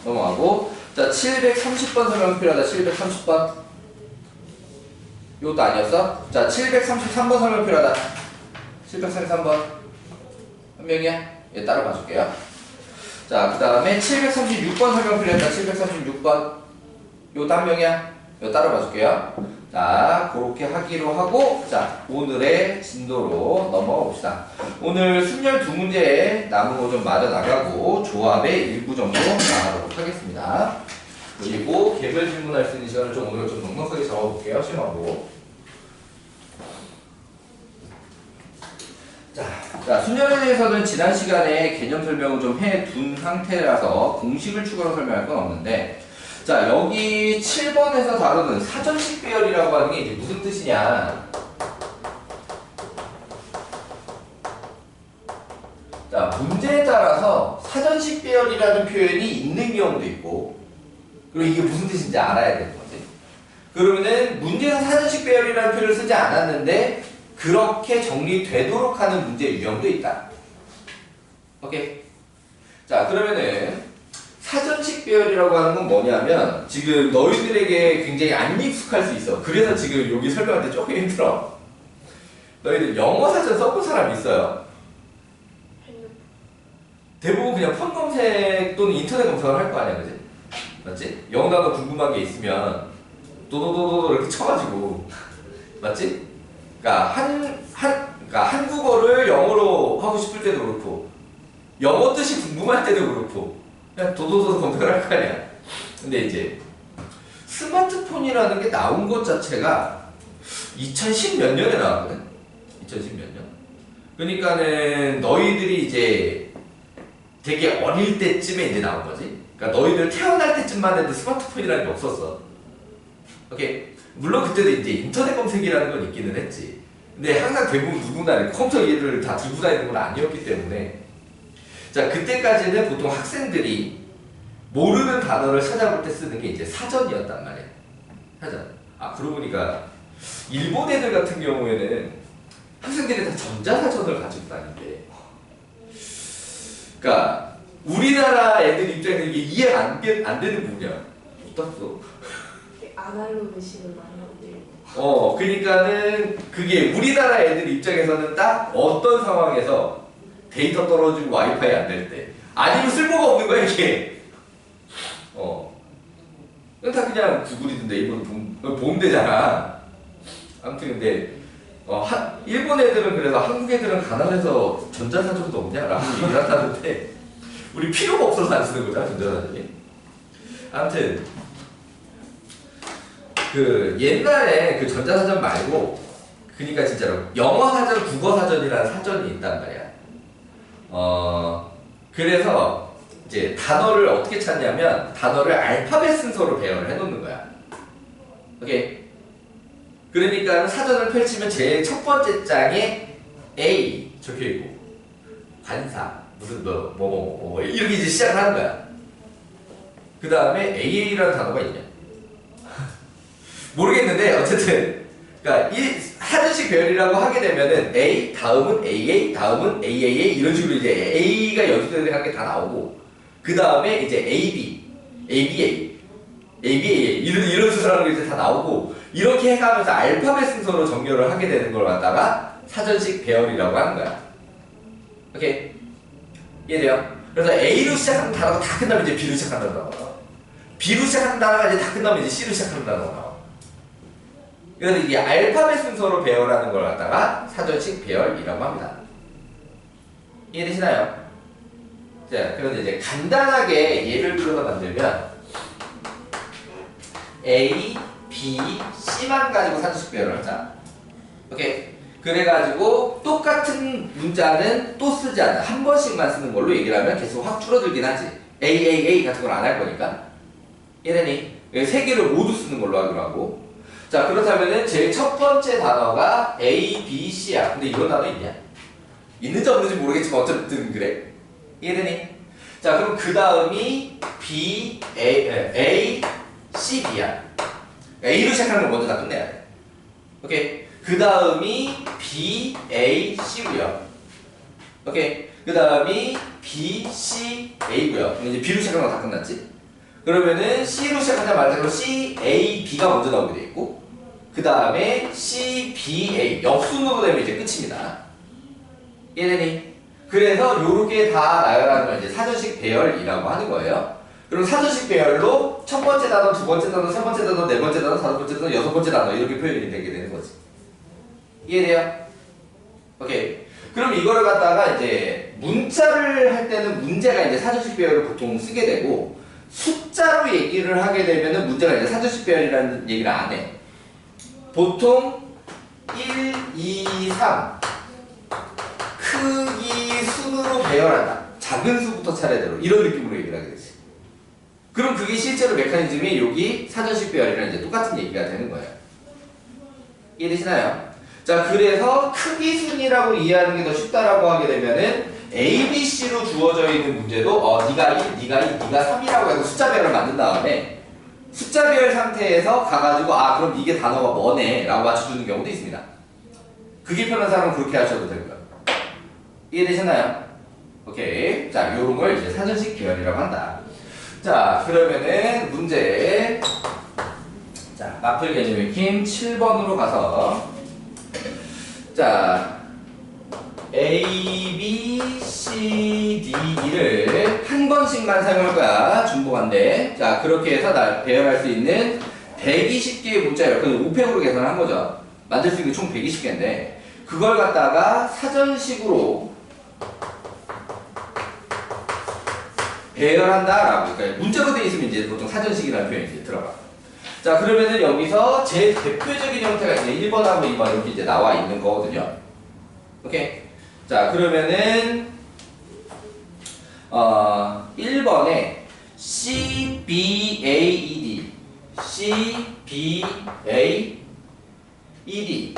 넘어가고. 자, 730번 설명 필요하다. 730번. 요것도 아니었어? 자, 733번 설명 필요하다. 733번. 한 명이야? 얘 따로 봐줄게요. 자, 그 다음에 736번 설명 필요했다. 736번. 요것도 한 명이야? 요 따로 봐줄게요. 자, 그렇게 하기로 하고, 자, 오늘의 진도로 넘어가 봅시다. 오늘 순열 2문제 남은 거 좀 맞아 나가고, 조합의 일부 정도 나가도록 하겠습니다. 그리고 개별 질문할 수 있는 시간을 좀 오늘 좀 넉넉하게 잡아볼게요. 심하고. 자, 순열에 대해서는 지난 시간에 개념 설명을 좀 해둔 상태라서 공식을 추가로 설명할 건 없는데, 자, 여기 7번에서 다루는 사전식 배열이라고 하는 게 이제 무슨 뜻이냐. 자, 문제에 따라서 사전식 배열이라는 표현이 있는 경우도 있고, 그리고 이게 무슨 뜻인지 알아야 되는 거지. 그러면은 문제에서 사전식 배열이라는 표현을 쓰지 않았는데 그렇게 정리되도록 하는 문제 유형도 있다. 오케이. 자, 그러면은 사전식 배열이라고 하는 건 뭐냐면 지금 너희들에게 굉장히 안 익숙할 수 있어. 그래서 지금 여기 설명할 때 조금 힘들어. 너희들 영어 사전 써본 사람 있어요? 대부분 그냥 폰 검색 또는 인터넷 검색을 할 거 아니야, 그지? 맞지? 영어 단어 궁금한 게 있으면 도도도도 이렇게 쳐가지고 맞지? 그러니까 한국어를 영어로 하고 싶을 때도 그렇고 영어 뜻이 궁금할 때도 그렇고 그냥 도도도도 검색을 할 거 아니야. 근데 이제 스마트폰이라는 게 나온 것 자체가 2010 몇 년에 나왔거든? 2010 몇 년? 그러니까는 너희들이 이제 되게 어릴 때쯤에 이제 나온 거지. 그러니까 너희들 태어날 때쯤만 해도 스마트폰이라는 게 없었어. 오케이. 물론 그때도 이제 인터넷 검색이라는 건 있기는 했지. 근데 항상 대부분 누구나 컴퓨터를 다 들고 다니는 건 아니었기 때문에 자 그때까지는 보통 학생들이 모르는 단어를 찾아볼 때 쓰는 게 이제 사전이었단 말이야. 사전. 아 그러고 보니까 일본 애들 같은 경우에는 학생들이 다 전자사전을 가지고 다닌대. 그러니까 우리나라 애들 입장에서 이게 이해가 안 되는 부분이야. 어떻어? 아날로그식을 많이 하고. 그러니까는 그게 우리나라 애들 입장에서는 딱 어떤 상황에서 데이터 떨어지고 와이파이 안 될 때, 아니면 쓸모가 없는 거야 이게. 다 그냥 구글이든 네이버든 보면 되잖아. 아무튼 근데 일본 애들은 그래서 한국 애들은 가난해서 전자사전도 없냐라고 얘기를 한다는데 우리 필요가 없어서 안 쓰는 거잖아 전자사전이. 아무튼 그 옛날에 그 전자사전 말고 그러니까 진짜로 영어사전, 국어사전이라는 사전이 있단 말이야. 그래서 이제 단어를 어떻게 찾냐면 단어를 알파벳 순서로 배열을 해놓는 거야. 오케이. 그러니까 사전을 펼치면 제일 첫 번째 장에 A 적혀있고 관사 무슨 뭐 이렇게 이제 시작을 하는 거야. 그 다음에 AA라는 단어가 있냐? 모르겠는데 어쨌든 그러니까 이 사전식 배열이라고 하게 되면은 A 다음은 AA 다음은 AAA 이런 식으로 이제 A가 연속되는 게 다 나오고 그 다음에 이제 AB, ABA, ABA 이런 순서라는 게 이제 다 나오고 이렇게 해가면서 알파벳 순서로 정렬을 하게 되는 걸 갖다가 사전식 배열이라고 하는 거야. 오케이? 이해돼요? 그래서 A로 시작하는 단어가 다 끝나면 이제 B로 시작한다는 단어가 나와. B로 시작하는 단어가 이제 다 끝나면 이제 C로 시작하는 단어가 나와. 그래서 이게 알파벳 순서로 배열하는 걸 갖다가 사전식 배열이라고 합니다. 이해되시나요? 자, 그런데 이제 간단하게 예를 들어서 만들면 A, B, C만 가지고 사전식 배열을 하자. 오케이? 그래가지고 똑같은 문자는 또 쓰지 않아. 한 번씩만 쓰는 걸로 얘기를 하면 계속 확 줄어들긴 하지. A 같은 걸 안 할 거니까. 이해되니? 세 개를 모두 쓰는 걸로 하기로 하고. 자, 그렇다면은 제일 첫 번째 단어가 A, B, C야. 근데 이런 단어 있냐? 있는지 없는지 모르겠지만 어쨌든 그래. 이해되니? 자, 그럼 그 다음이 B, A, C, B야. A로 시작하는 걸 먼저 다 끝내야 돼. 오케이? 그 다음이 B, A, C고요. 오케이? 그 다음이 B, C, A고요. 그럼 이제 B로 시작하는 거 다 끝났지? 그러면은 C로 시작하자마자 C, A, B가 먼저 나오게 돼 있고 그 다음에 C, B, A 역순으로 되면 이제 끝입니다. 이해되니? 그래서 요렇게 다 나열하는 걸 이제 사전식 배열이라고 하는 거예요. 그럼 사전식 배열로 첫 번째 단어, 두 번째 단어, 세 번째 단어, 네 번째 단어, 다섯 번째 단어, 여섯 번째 단어 이렇게 표현이 되게 되는 거지. 이해돼요? 오케이. 그럼 이거를 갖다가 이제 문자를 할 때는 문제가 이제 사전식 배열을 보통 쓰게 되고 숫자로 얘기를 하게 되면은 문제가 이제 사전식 배열이라는 얘기를 안 해. 보통 1, 2, 3 크기 순으로 배열한다. 작은 수부터 차례대로 이런 느낌으로 얘기를 하게 되지. 그럼 그게 실제로 메커니즘이 여기 사전식 배열이랑 이제 똑같은 얘기가 되는 거예요. 이해되시나요? 자, 그래서 크기 순이라고 이해하는 게 더 쉽다라고 하게 되면은 A, B, C로 주어져 있는 문제도 네가 1, 네가 2, 네가 3이라고 해서 숫자 배열을 만든 다음에 숫자 배열 상태에서 가가지고 그럼 이게 단어가 뭐네 라고 맞춰주는 경우도 있습니다. 그게 편한 사람은 그렇게 하셔도 되고요. 이해되셨나요? 오케이. 자, 요런 걸 이제 사전식 배열이라고 한다. 자, 그러면은 문제. 자, 마플 개념 익힘 7번으로 가서. 자, A, B, C, D, E를 한 번씩만 사용할 거야. 중복한데. 자, 그렇게 해서 배열할 수 있는 120개의 문자열. 그건 5팩으로 계산한 거죠. 만들 수 있는 게 총 120개인데, 그걸 갖다가 사전식으로 배열한다라고. 그러니까 문자로 되어 있으면 이제 보통 사전식이라는 표현이 이제 들어가. 자, 그러면은 여기서 제일 대표적인 형태가 이제 1번하고 2번 이렇게 이제 나와 있는 거거든요. 오케이? 자, 그러면은 1번에 C, B, A, E, D C, B, A, E, D.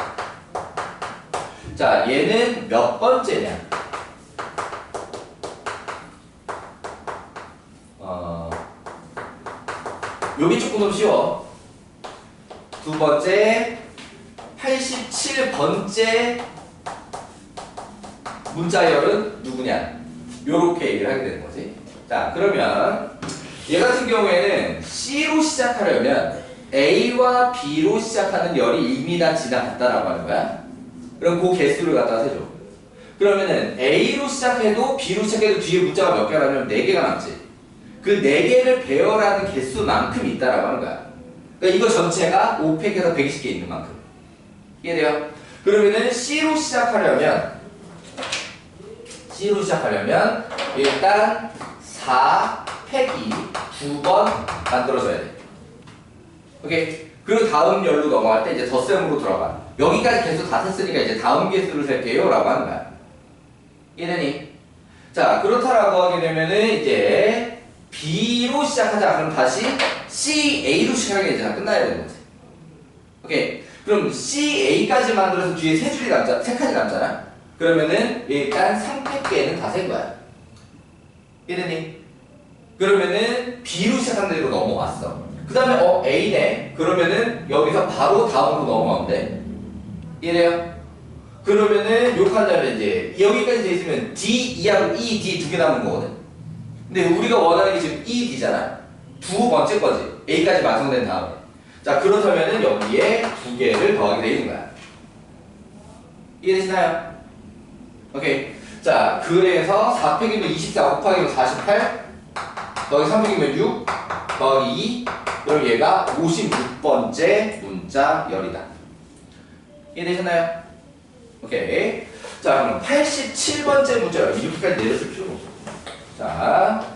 자, 얘는 몇 번째냐? 여기 조금 더 쉬워. 두 번째, 87번째 문자열은 누구냐? 요렇게 얘기를 하게 되는 거지. 자, 그러면 얘 같은 경우에는 C로 시작하려면 A와 B로 시작하는 열이 이미 다 지나갔다라고 하는 거야. 그럼 그 개수를 갖다가 세줘. 그러면은 A로 시작해도 B로 시작해도 뒤에 문자가 몇 개가 나면 4개가 남지. 그 4개를 배열하는 개수만큼 있다라고 하는 거야. 그러니까 이거 전체가 5팩에서 120개 있는 만큼. 이해돼요? 그러면은 C로 시작하려면 일단 4팩이 2번 만들어져야 돼. 오케이? 그리고 다음 열로 넘어갈 때 이제 덧셈으로 들어가. 여기까지 개수 다 셌으니까 이제 다음 개수를 셀게요 라고 하는 거야. 이해되니? 자, 그렇다라고 하게 되면은 이제 B로 시작하자. 그럼 다시 C, A로 시작하게 이제 다 끝나야 되는 거지. 오케이? 그럼 C, A까지 만들어서 뒤에 세 칸이 남잖아? 그러면은 일단 3팩계는 다 센 거야. 이해되니? 그러면은 B로 시작한 대로 넘어왔어. 그 다음에 A네. 그러면은 여기서 바로 다음으로 넘어가면 돼. 이해돼요? 그러면은 요 칸자를 이제 여기까지 돼 있으면 D, E하고 E, D 두 개 남은 거거든. 근데 우리가 원하는 게 지금 E, D잖아. 두 번째 거지. A까지 완성된 다음에. 자, 그렇다면은 여기에 두 개를 더하게 돼 있는 거야. 이해되시나요? 오케이. 자, 그래서 4팩이면 24 곱하기 48 더하기 3팩이면 6 더하기 2 그럼 얘가 56번째 문자열이다. 이해되셨나요? 오케이. 자, 그럼 87번째 문자열. 이렇게까지 내렸을 필요는 없어. 자,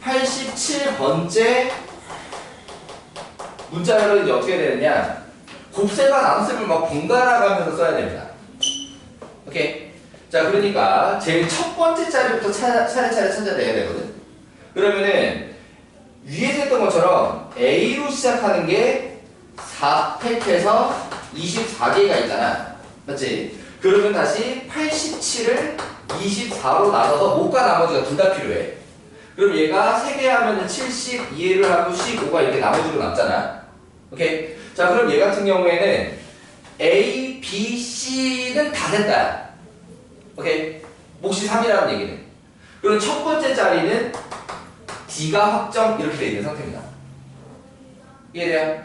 87번째 문자열은 이제 어떻게 되느냐? 곱셈과 나눗셈을 막 번갈아 가면서 써야 됩니다. 오케이. 자, 그러니까 제일 첫 번째 자리부터 차례차례 찾아내야 되거든. 그러면은 위에서 했던 것처럼 A로 시작하는 게 4팩에서 24개가 있잖아. 맞지? 그러면 다시 87을 24로 나눠서 못과 나머지가 둘 다 필요해. 그럼 얘가 3개 하면은 70, 2를 하고 15가 이렇게 나머지로 남잖아. 오케이? 자, 그럼 얘 같은 경우에는 A, B, C는 다 됐다. 오케이? 몫이 3이라는 얘기는. 그럼 첫 번째 자리는 D가 확정 이렇게 돼 있는 상태입니다. 이해돼요?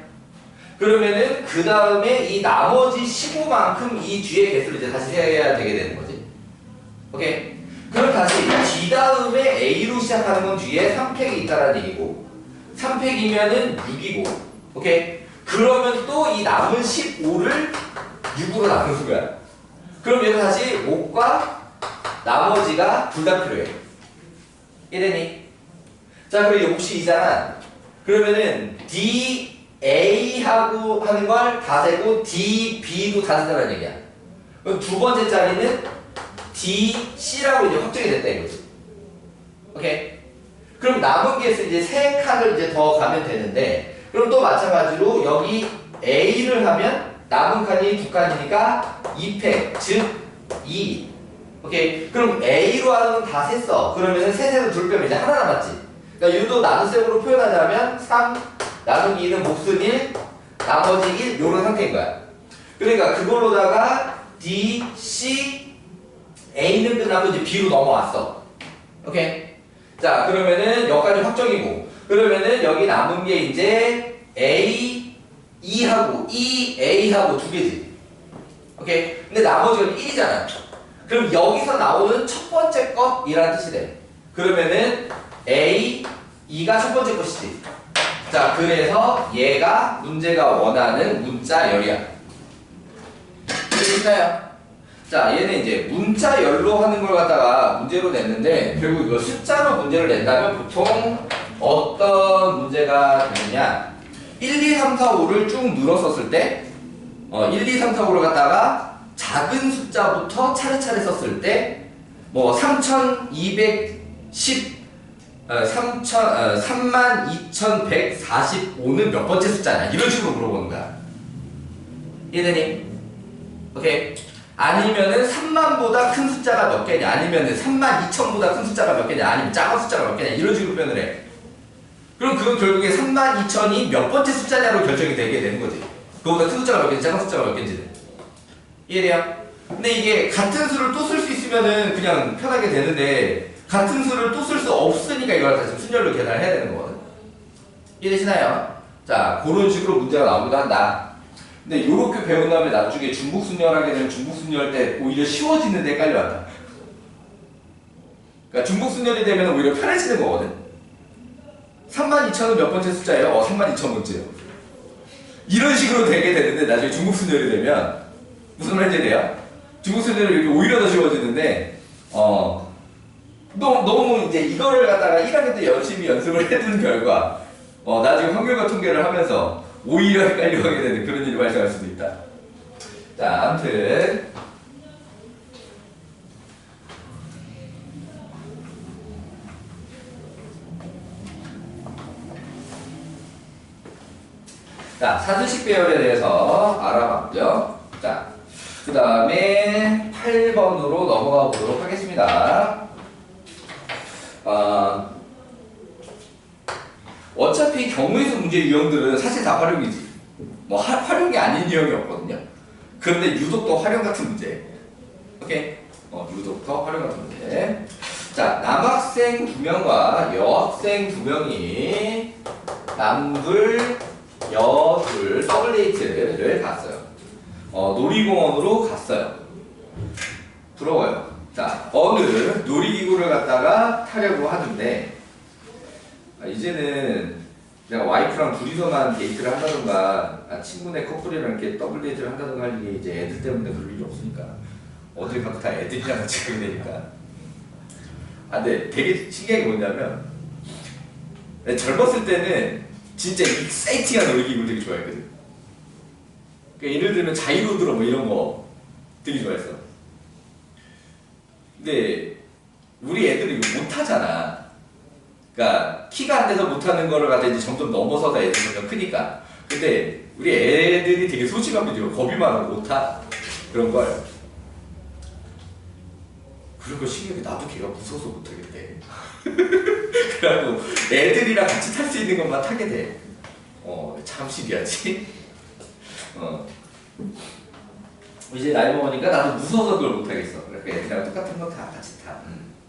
그러면은 그 다음에 이 나머지 15만큼 이 뒤에 개수를 이제 다시 세야 되게 되는 거지. 오케이? 그럼 다시 D 다음에 A로 시작하는 건 뒤에 3팩이 있다라는 얘기고 3팩이면은 6이고 오케이? 그러면 또 이 남은 15를 6으로 나누는 거야. 그럼 얘는 다시 목과 나머지가 둘 다 필요해. 이해되니? 자, 그리고 몫이 2잖아. 그러면은 D, A하고 하는 걸 다 세고 D, B도 다 세다는 얘기야. 그럼 두 번째 자리는 D, C라고 이제 확정이 됐다 이거지. 오케이? 그럼 남은 개수 이제 세 칸을 이제 더 가면 되는데 그럼 또 마찬가지로 여기 A를 하면 남은 칸이 두 칸이니까 2팩, 즉 2. 오케이? 그럼 A로 하는 건 다 셌어. 그러면은 셋에서 둘 빼면 이제 하나 남았지. 그러니까 유도 나눗셈으로 표현하자면 3 나누기 2는 몫은 1, 나머지 1 요런 상태인 거야. 그러니까 그걸로다가 D, C, A는 끝나고 이제 B로 넘어왔어. 오케이? 자, 그러면은 여기까지 확정이고, 그러면은 여기 남은 게 이제 A, E하고 A하고 두 개지. 오케이? 근데 나머지는 1이잖아. 그럼 여기서 나오는 첫 번째 것이라는 뜻이 돼. 그러면은 A, E가 첫 번째 것이지. 자, 그래서 얘가 문제가 원하는 문자열이야. 이해됐나요? 자, 얘는 이제 문자열로 하는 걸 갖다가 문제로 냈는데, 결국 이거 숫자로 문제를 낸다면 보통 어떤 문제가 되느냐. 1, 2, 3, 4, 5를 쭉 늘었었을 때, 1, 2, 3, 4, 5를 갖다가 작은 숫자부터 차례차례 썼을 때, 뭐, 3210, 32,145는 몇 번째 숫자냐? 이런 식으로 물어보는 거야. 이해되니? 오케이? 아니면은 3만보다 큰 숫자가 몇 개냐? 아니면은 32,000보다 큰 숫자가 몇 개냐? 아니면 작은 숫자가 몇 개냐? 이런 식으로 표현을 해. 그럼 그건 결국에 32,000이 몇 번째 숫자냐로 결정이 되게 되는 거지. 그거보다 큰 숫자가 몇 개인지 작은 숫자가 몇 개인지는. 이해돼요? 근데 이게 같은 수를 또 쓸 수 있으면은 그냥 편하게 되는데, 같은 수를 또 쓸 수 없으니까 이걸 다 지금 순열로 계산을 해야 되는 거거든. 이해되시나요? 자, 그런 식으로 문제가 나오기도 한다. 근데 요렇게 배운 다음에 나중에 중복순열하게 되면 중복순열 때 오히려 쉬워지는데 헷갈려한다. 그러니까 중복순열이 되면 오히려 편해지는 거거든. 32,000은 몇 번째 숫자예요? 32,000번째요. 이런 식으로 되게 되는데 나중에 중복순열이 되면 무슨 말인지 돼요? 중복순열이 이렇게 오히려 더 쉬워지는데 너무 이제 이거를 갖다가 1학년 때 열심히 연습을 해둔 결과 나중에 확률과 통계를 하면서 오히려 헷갈려하게 되는 그런 일이 발생할 수도 있다. 자, 아무튼 자, 사두식 배열에 대해서 알아봤고요. 자, 그 다음에 8번으로 넘어가 보도록 하겠습니다. 어차피 경우에서 문제 유형들은 사실 다 활용이지. 뭐 활용이 아닌 유형이 없거든요. 그런데 유독 더 활용 같은 문제. 오케이? 유독 더 활용 같은 문제. 자, 남학생 2명과 여학생 2명이 남둘, 여둘 더블 데이트를 갔어요. 놀이공원으로 갔어요. 부러워요. 자, 어느 놀이기구를 갖다가 타려고 하는데, 이제는 내가 와이프랑 둘이서만 데이트를 한다던가, 친구네 커플이랑 이렇게 더블 데이트를 한다던가 할 일이 이제 애들 때문에 그럴 일이 없으니까. 어딜 가도 다 애들이랑 같이 가게 되니까. 근데 되게 신기한 게 뭐냐면, 젊었을 때는 진짜 익사이팅한 놀이기구를 되게 좋아했거든. 그러니까 예를 들면 자이로드로 뭐 이런 거 되게 좋아했어. 근데 우리 애들이 이거 못하잖아. 그러니까 키가 안 돼서 못하는 거를 갖다 이제 점점 넘어서서 애들이 점점 크니까. 근데 우리 애들이 되게 소심하고 되게 겁이 많아서 못하 그런 거예요. 그런 거 신기하게 나도 걔가 무서워서 못하겠대. 그래갖고 애들이랑 같이 탈 수 있는 것만 타게 돼. 참 신기하지? 이제 나이 먹으니까 나도 무서워서 그걸 못하겠어. 그러니까 애들이랑 똑같은 거 다 같이 타.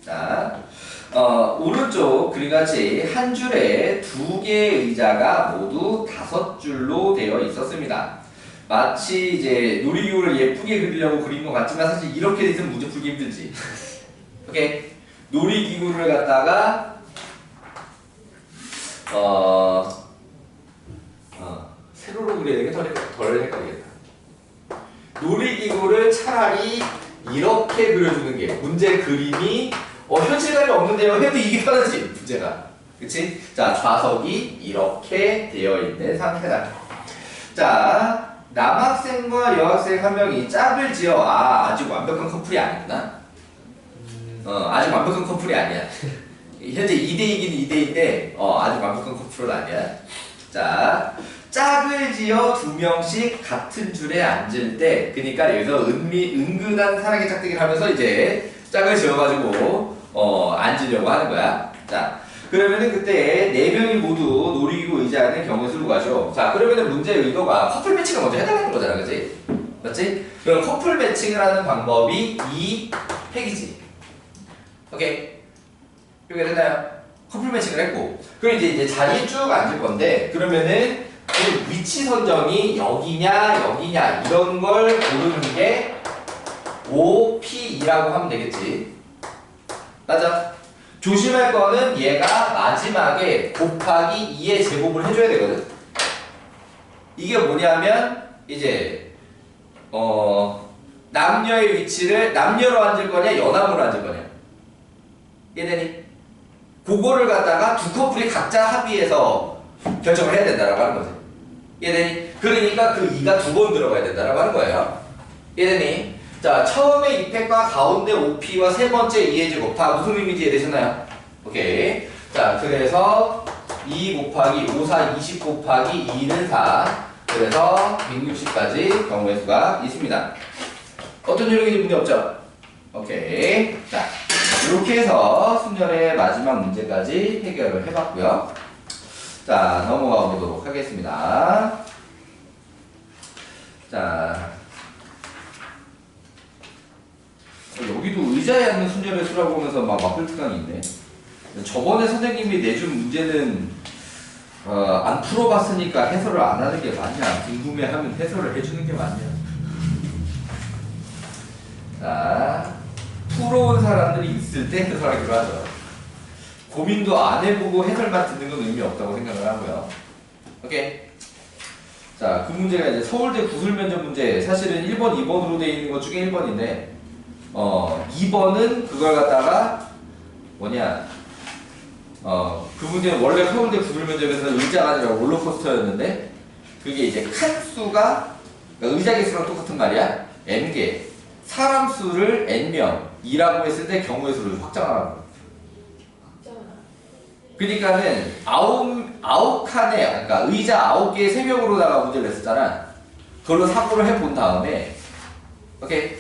자, 오른쪽 그림같이 한 줄에 2개의 의자가 모두 5줄로 되어 있었습니다. 마치 이제 놀이기구를 예쁘게 그리려고 그린 것 같지만 사실 이렇게 돼 있으면 문제 풀기 힘들지. 오케이? 놀이기구를 갖다가 세로로 그려야 되는 게 덜 헷갈리겠다. 놀이기구를 차라리 이렇게 그려주는 게 문제 그림이 현실감이 없는데요 해도 이게 편하지 문제가. 그치? 자, 좌석이 이렇게 되어 있는 상태다. 자, 남학생과 여학생 한 명이 짝을 지어 아직 완벽한 커플이 아니구나. 아직 완벽한 커플이 아니야. 현재 2대2긴 2대2인데 아직 완벽한 커플은 아니야. 자, 짝을 지어 2명씩 같은 줄에 앉을 때, 그러니까 여기서 은근한 사랑의 짝대기를 하면서 이제 짝을 지어가지고 앉으려고 하는 거야. 자, 그러면은 그때 4명이 모두 놀이기구 의자에 경우의 수를 구하죠. 자, 그러면은 문제의 의도가 커플 매칭을 먼저 해달라는 거잖아, 그치? 맞지? 그럼 커플 매칭을 하는 방법이 이 핵이지. 오케이? 이해가 됐나요? 커플 매칭을 했고, 그럼 이제 자리에 쭉 앉을 건데, 그러면은 그 위치 선정이 여기냐 여기냐 이런 걸 고르는 게 OPE라고 하면 되겠지. 맞아. 조심할 거는 얘가 마지막에 곱하기 2의 제곱을 해줘야 되거든. 이게 뭐냐면 이제 남녀의 위치를 남녀로 앉을 거냐 여남으로 앉을 거냐. 이해되니? 그거를 갖다가 두 커플이 각자 합의해서 결정을 해야 된다라고 하는 거지. 이해되니? 그러니까 그 2가 두 번 들어가야 된다라고 하는 거예요. 이해되니? 자, 처음에 이펙과 가운데 OP와 세 번째 2의 제곱 다 무슨 의미인지 이해되셨나요? 오케이. 자, 그래서 2 곱하기 5, 4, 20 곱하기 2는 4. 그래서 160까지 경우의 수가 있습니다. 어떤 요령인지 문제 없죠? 오케이. 자, 이렇게 해서 순열의 마지막 문제까지 해결을 해봤고요. 자, 넘어가 보도록 하겠습니다. 자, 여기도 의자에 앉는 순열의 수라고 하면서 막 막을 특강이 있네. 저번에 선생님이 내준 문제는 안 풀어봤으니까 해설을 안 하는 게 맞냐, 궁금해하면 해설을 해주는 게 맞냐. 자, 풀어온 사람들이 있을 때 해설하기로 하죠. 고민도 안 해보고 해설만 듣는 건 의미 없다고 생각을 하고요. 오케이. 자, 그 문제가 이제 서울대 구술면접 문제, 사실은 1번, 2번으로 되어 있는 것 중에 1번인데 2번은 그걸 갖다가 뭐냐, 그 문제는 원래 서울대 구술면접에서 의자가 아니라 롤러코스터였는데, 그게 이제 칸수가, 그러니까 의자 개수랑 똑같은 말이야. n개, 사람 수를 n명, 2라고 했을 때 경우의 수를 확장하라는 거야. 그러니까는 아홉 칸에, 그러니까 의자 9개의 3명으로다가 문제를 냈었잖아. 그걸로 사고를 해본 다음에, 오케이?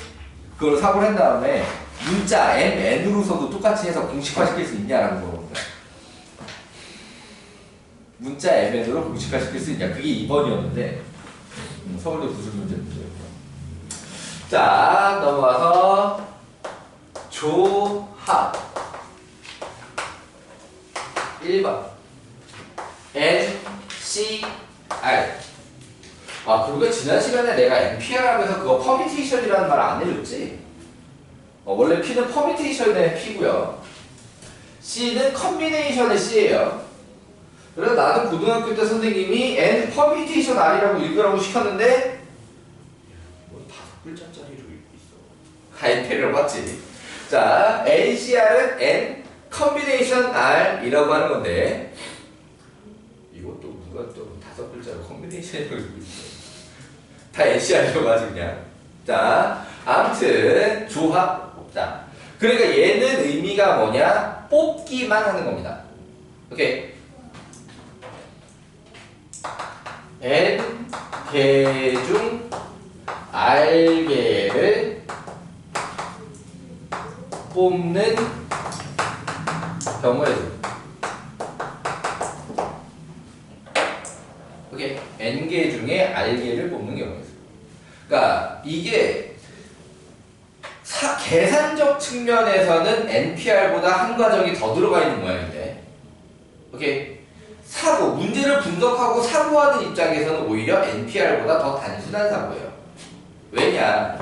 그걸 사고를 한 다음에 문자 n으로서도 똑같이 해서 공식화시킬 수 있냐라는 거거든요. 문자 n으로 공식화시킬 수 있냐, 그게 2번이었는데 서울대 구술 문제였고요. 자, 넘어가서 조합 1번 N, C, R. 아, 그리고 지난 시간에 내가 NPR 하면서 그거 퍼미테이션이라는 말 안 해줬지? 원래 P는 퍼미테이션의 P고요. C는 컨비네이션의 C예요. 그래서 나는 고등학교 때 선생님이 N 퍼미테이션 R이라고 읽으라고 시켰는데 뭐 5글자짜리로 읽고 있어. NPR을 봤지. 자, NCR은 N 컨비네이션 R이라고 하는 건데, 이것도 누가 또 5글자로 컨비네이션이라고 읽고 있어. 다 NCR이라고 하지 그냥. 자, 아무튼 조합. 자, 그러니까 얘는 의미가 뭐냐? 뽑기만 하는 겁니다. 오케이. N 개 중 R 개를 뽑는 경우의 수. 오케이. N개 중에 R개를 뽑는 경우의 수. 그러니까 이게 계산적 측면에서는 NPR보다 한 과정이 더 들어가 있는 모양인데, 오케이. 문제를 분석하고 사고하는 입장에서는 오히려 NPR보다 더 단순한 사고예요. 왜냐?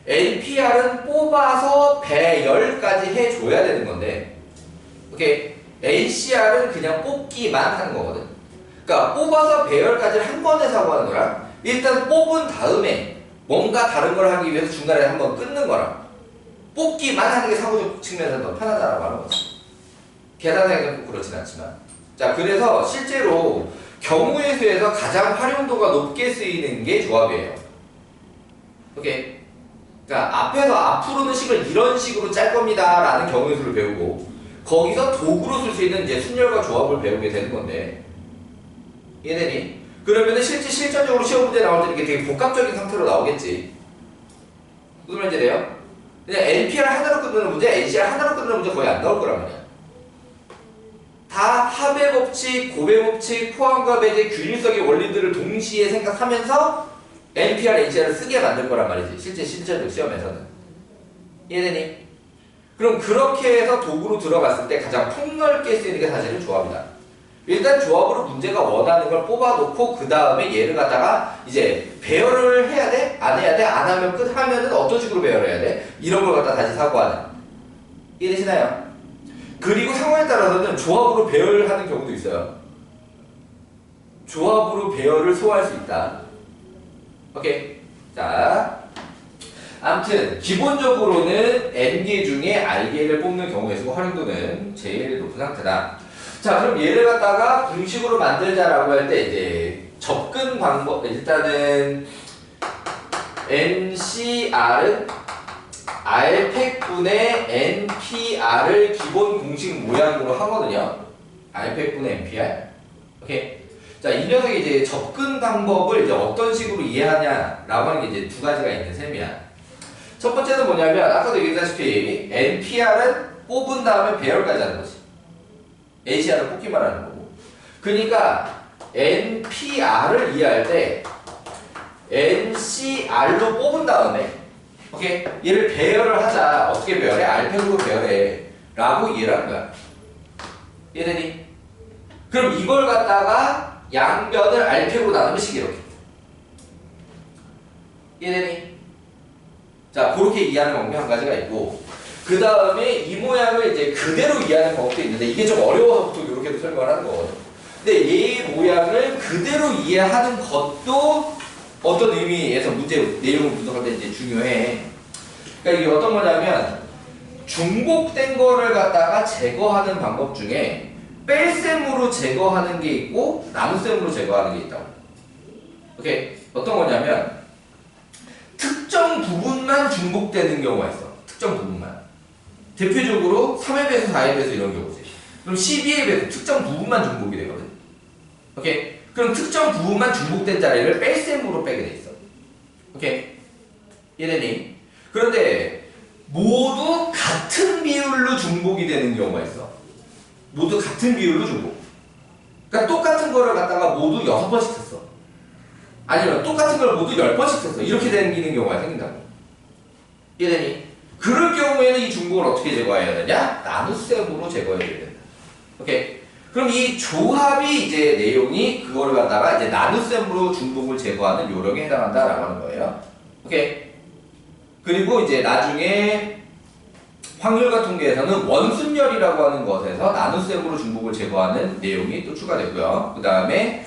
NPR은 뽑아서 배열까지 해줘야 되는 건데, 오케이. NCR은 그냥 뽑기만 하는 거거든. 그러니까 뽑아서 배열까지 한 번에 사고하는 거랑, 일단 뽑은 다음에 뭔가 다른 걸 하기 위해서 중간에 한번 끊는 거랑, 뽑기만 하는 게 사고적 측면에서 더 편하다라고 하는 거지. 계산하기는 꼭 그렇진 않지만. 자, 그래서 실제로 경우의 수에서 가장 활용도가 높게 쓰이는 게 조합이에요. 오케이. 그러니까 앞으로는 식을 이런 식으로 짤 겁니다 라는 경우의 수를 배우고, 거기서 도구로 쓸 수 있는 이제 순열과 조합을 배우게 되는 건데, 이해되니? 그러면은 실전적으로 시험 문제 나올 때 이렇게 되게 복합적인 상태로 나오겠지. 무슨 말인지 돼요? 그냥 NPR 하나로 끝나는 문제, NCR 하나로 끝나는 문제 거의 안 나올 거란 말이야. 다 합의 법칙, 고배 법칙, 포함과 배제, 균일성의 원리들을 동시에 생각하면서 NPR, NCR을 쓰게 만들 거란 말이지. 실제적 시험에서는. 이해되니? 그럼 그렇게 해서 도구로 들어갔을 때 가장 폭넓게 쓰이는 게 사실은 조합이다. 일단 조합으로 문제가 원하는 걸 뽑아놓고 그 다음에 얘를 갖다가 이제 배열을 해야 돼? 안 해야 돼? 안 하면 끝? 하면은 어떤 식으로 배열해야 돼? 이런 걸 갖다 다시 사고하는. 이해되시나요? 그리고 상황에 따라서는 조합으로 배열하는 경우도 있어요. 조합으로 배열을 소화할 수 있다. 오케이. 자, 아무튼 기본적으로는 N개 중에 R개를 뽑는 경우에 서 활용도는 제일 높은 상태다. 자, 그럼 얘를 갖다가 공식으로 만들자라고 할 때 이제 접근 방법, 일단은 NCR은 R팩분의 NPR을 기본 공식 모양으로 하거든요. R팩분의 NPR. 오케이. 자, 이 녀석이 이제 접근 방법을 이제 어떤 식으로 이해하냐라고 하는 게 이제 두 가지가 있는 셈이야. 첫 번째는 뭐냐면 아까도 얘기했다시피 NPR은 뽑은 다음에 배열까지 하는 거지. NCR을 뽑기만 하는 거고. 그러니까 NPR을 이해할 때 NCR로 뽑은 다음에 오케이? 얘를 배열을 하자. 어떻게 배열해? R팩으로 배열해 라고 이해를 하는 거야. 이해되니? 그럼 이걸 갖다가 양변을 R팩으로 나누면 식 이렇게. 이해되니? 자, 그렇게 이해하는 방법이 한 가지가 있고, 그 다음에 이 모양을 이제 그대로 이해하는 방법도 있는데, 이게 좀 어려워서 보통 이렇게도 설명을 하는 거거든. 근데 이 모양을 그대로 이해하는 것도 어떤 의미에서 문제 내용을 분석할 때 이제 중요해. 그러니까 이게 어떤 거냐면, 중복된 거를 갖다가 제거하는 방법 중에 뺄셈으로 제거하는 게 있고, 나눗셈으로 제거하는 게 있다고. 오케이? 어떤 거냐면, 특정 부분만 중복되는 경우가 있어. 특정 부분만. 대표적으로 3의 배수, 4의 배수 이런 경우지. 그럼 12의 배수, 특정 부분만 중복이 되거든. 오케이? 그럼 특정 부분만 중복된 자리를 뺄셈으로 빼게 돼 있어. 오케이? 이해되니? 그런데 모두 같은 비율로 중복이 되는 경우가 있어. 모두 같은 비율로 중복. 그러니까 똑같은 거를 갖다가 모두 6번씩 썼어. 아니면 똑같은 걸 모두 10번씩 썼어. 이렇게 생기는 경우가 생긴다고. 이해되니? 그럴 경우에는 이 중복을 어떻게 제거해야 되냐? 나눗셈으로 제거해야 된다. 오케이? 그럼 이 조합이 이제 내용이 그거를 갖다가 이제 나눗셈으로 중복을 제거하는 요령에 해당한다라고 하는 거예요. 오케이? 그리고 이제 나중에 확률과 통계에서는 원순열이라고 하는 것에서 나눗셈으로 중복을 제거하는 내용이 또 추가되고요. 그 다음에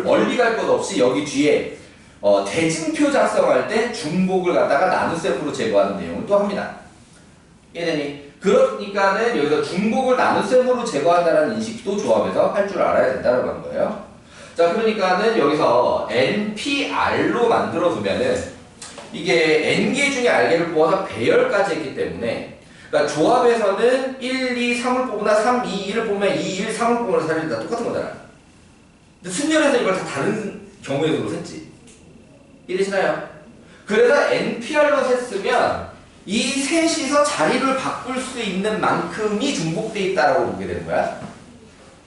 멀리 갈 것 없이 여기 뒤에 대진표 작성할 때 중복을 갖다가 나눗셈으로 제거하는 내용을 또 합니다. 이해되니? 그러니까는 여기서 중복을 나눗셈으로 제거한다는 인식도 조합에서 할 줄 알아야 된다는 하는 거예요. 자, 그러니까는 여기서 NPR로 만들어두면은 이게 N개 중에 R개를 뽑아서 배열까지 했기 때문에 그러니까 조합에서는 1, 2, 3을 뽑으나 3, 2, 1을 뽑으면 2, 1, 3을 뽑으나 3이 다 똑같은 거잖아. 근데 순열에서 이걸 다 다른 경우에도 셌지. 이해되시나요? 그래서 NPR로 셌으면 이 셋이서 자리를 바꿀 수 있는 만큼이 중복돼 있다라고 보게 되는 거야.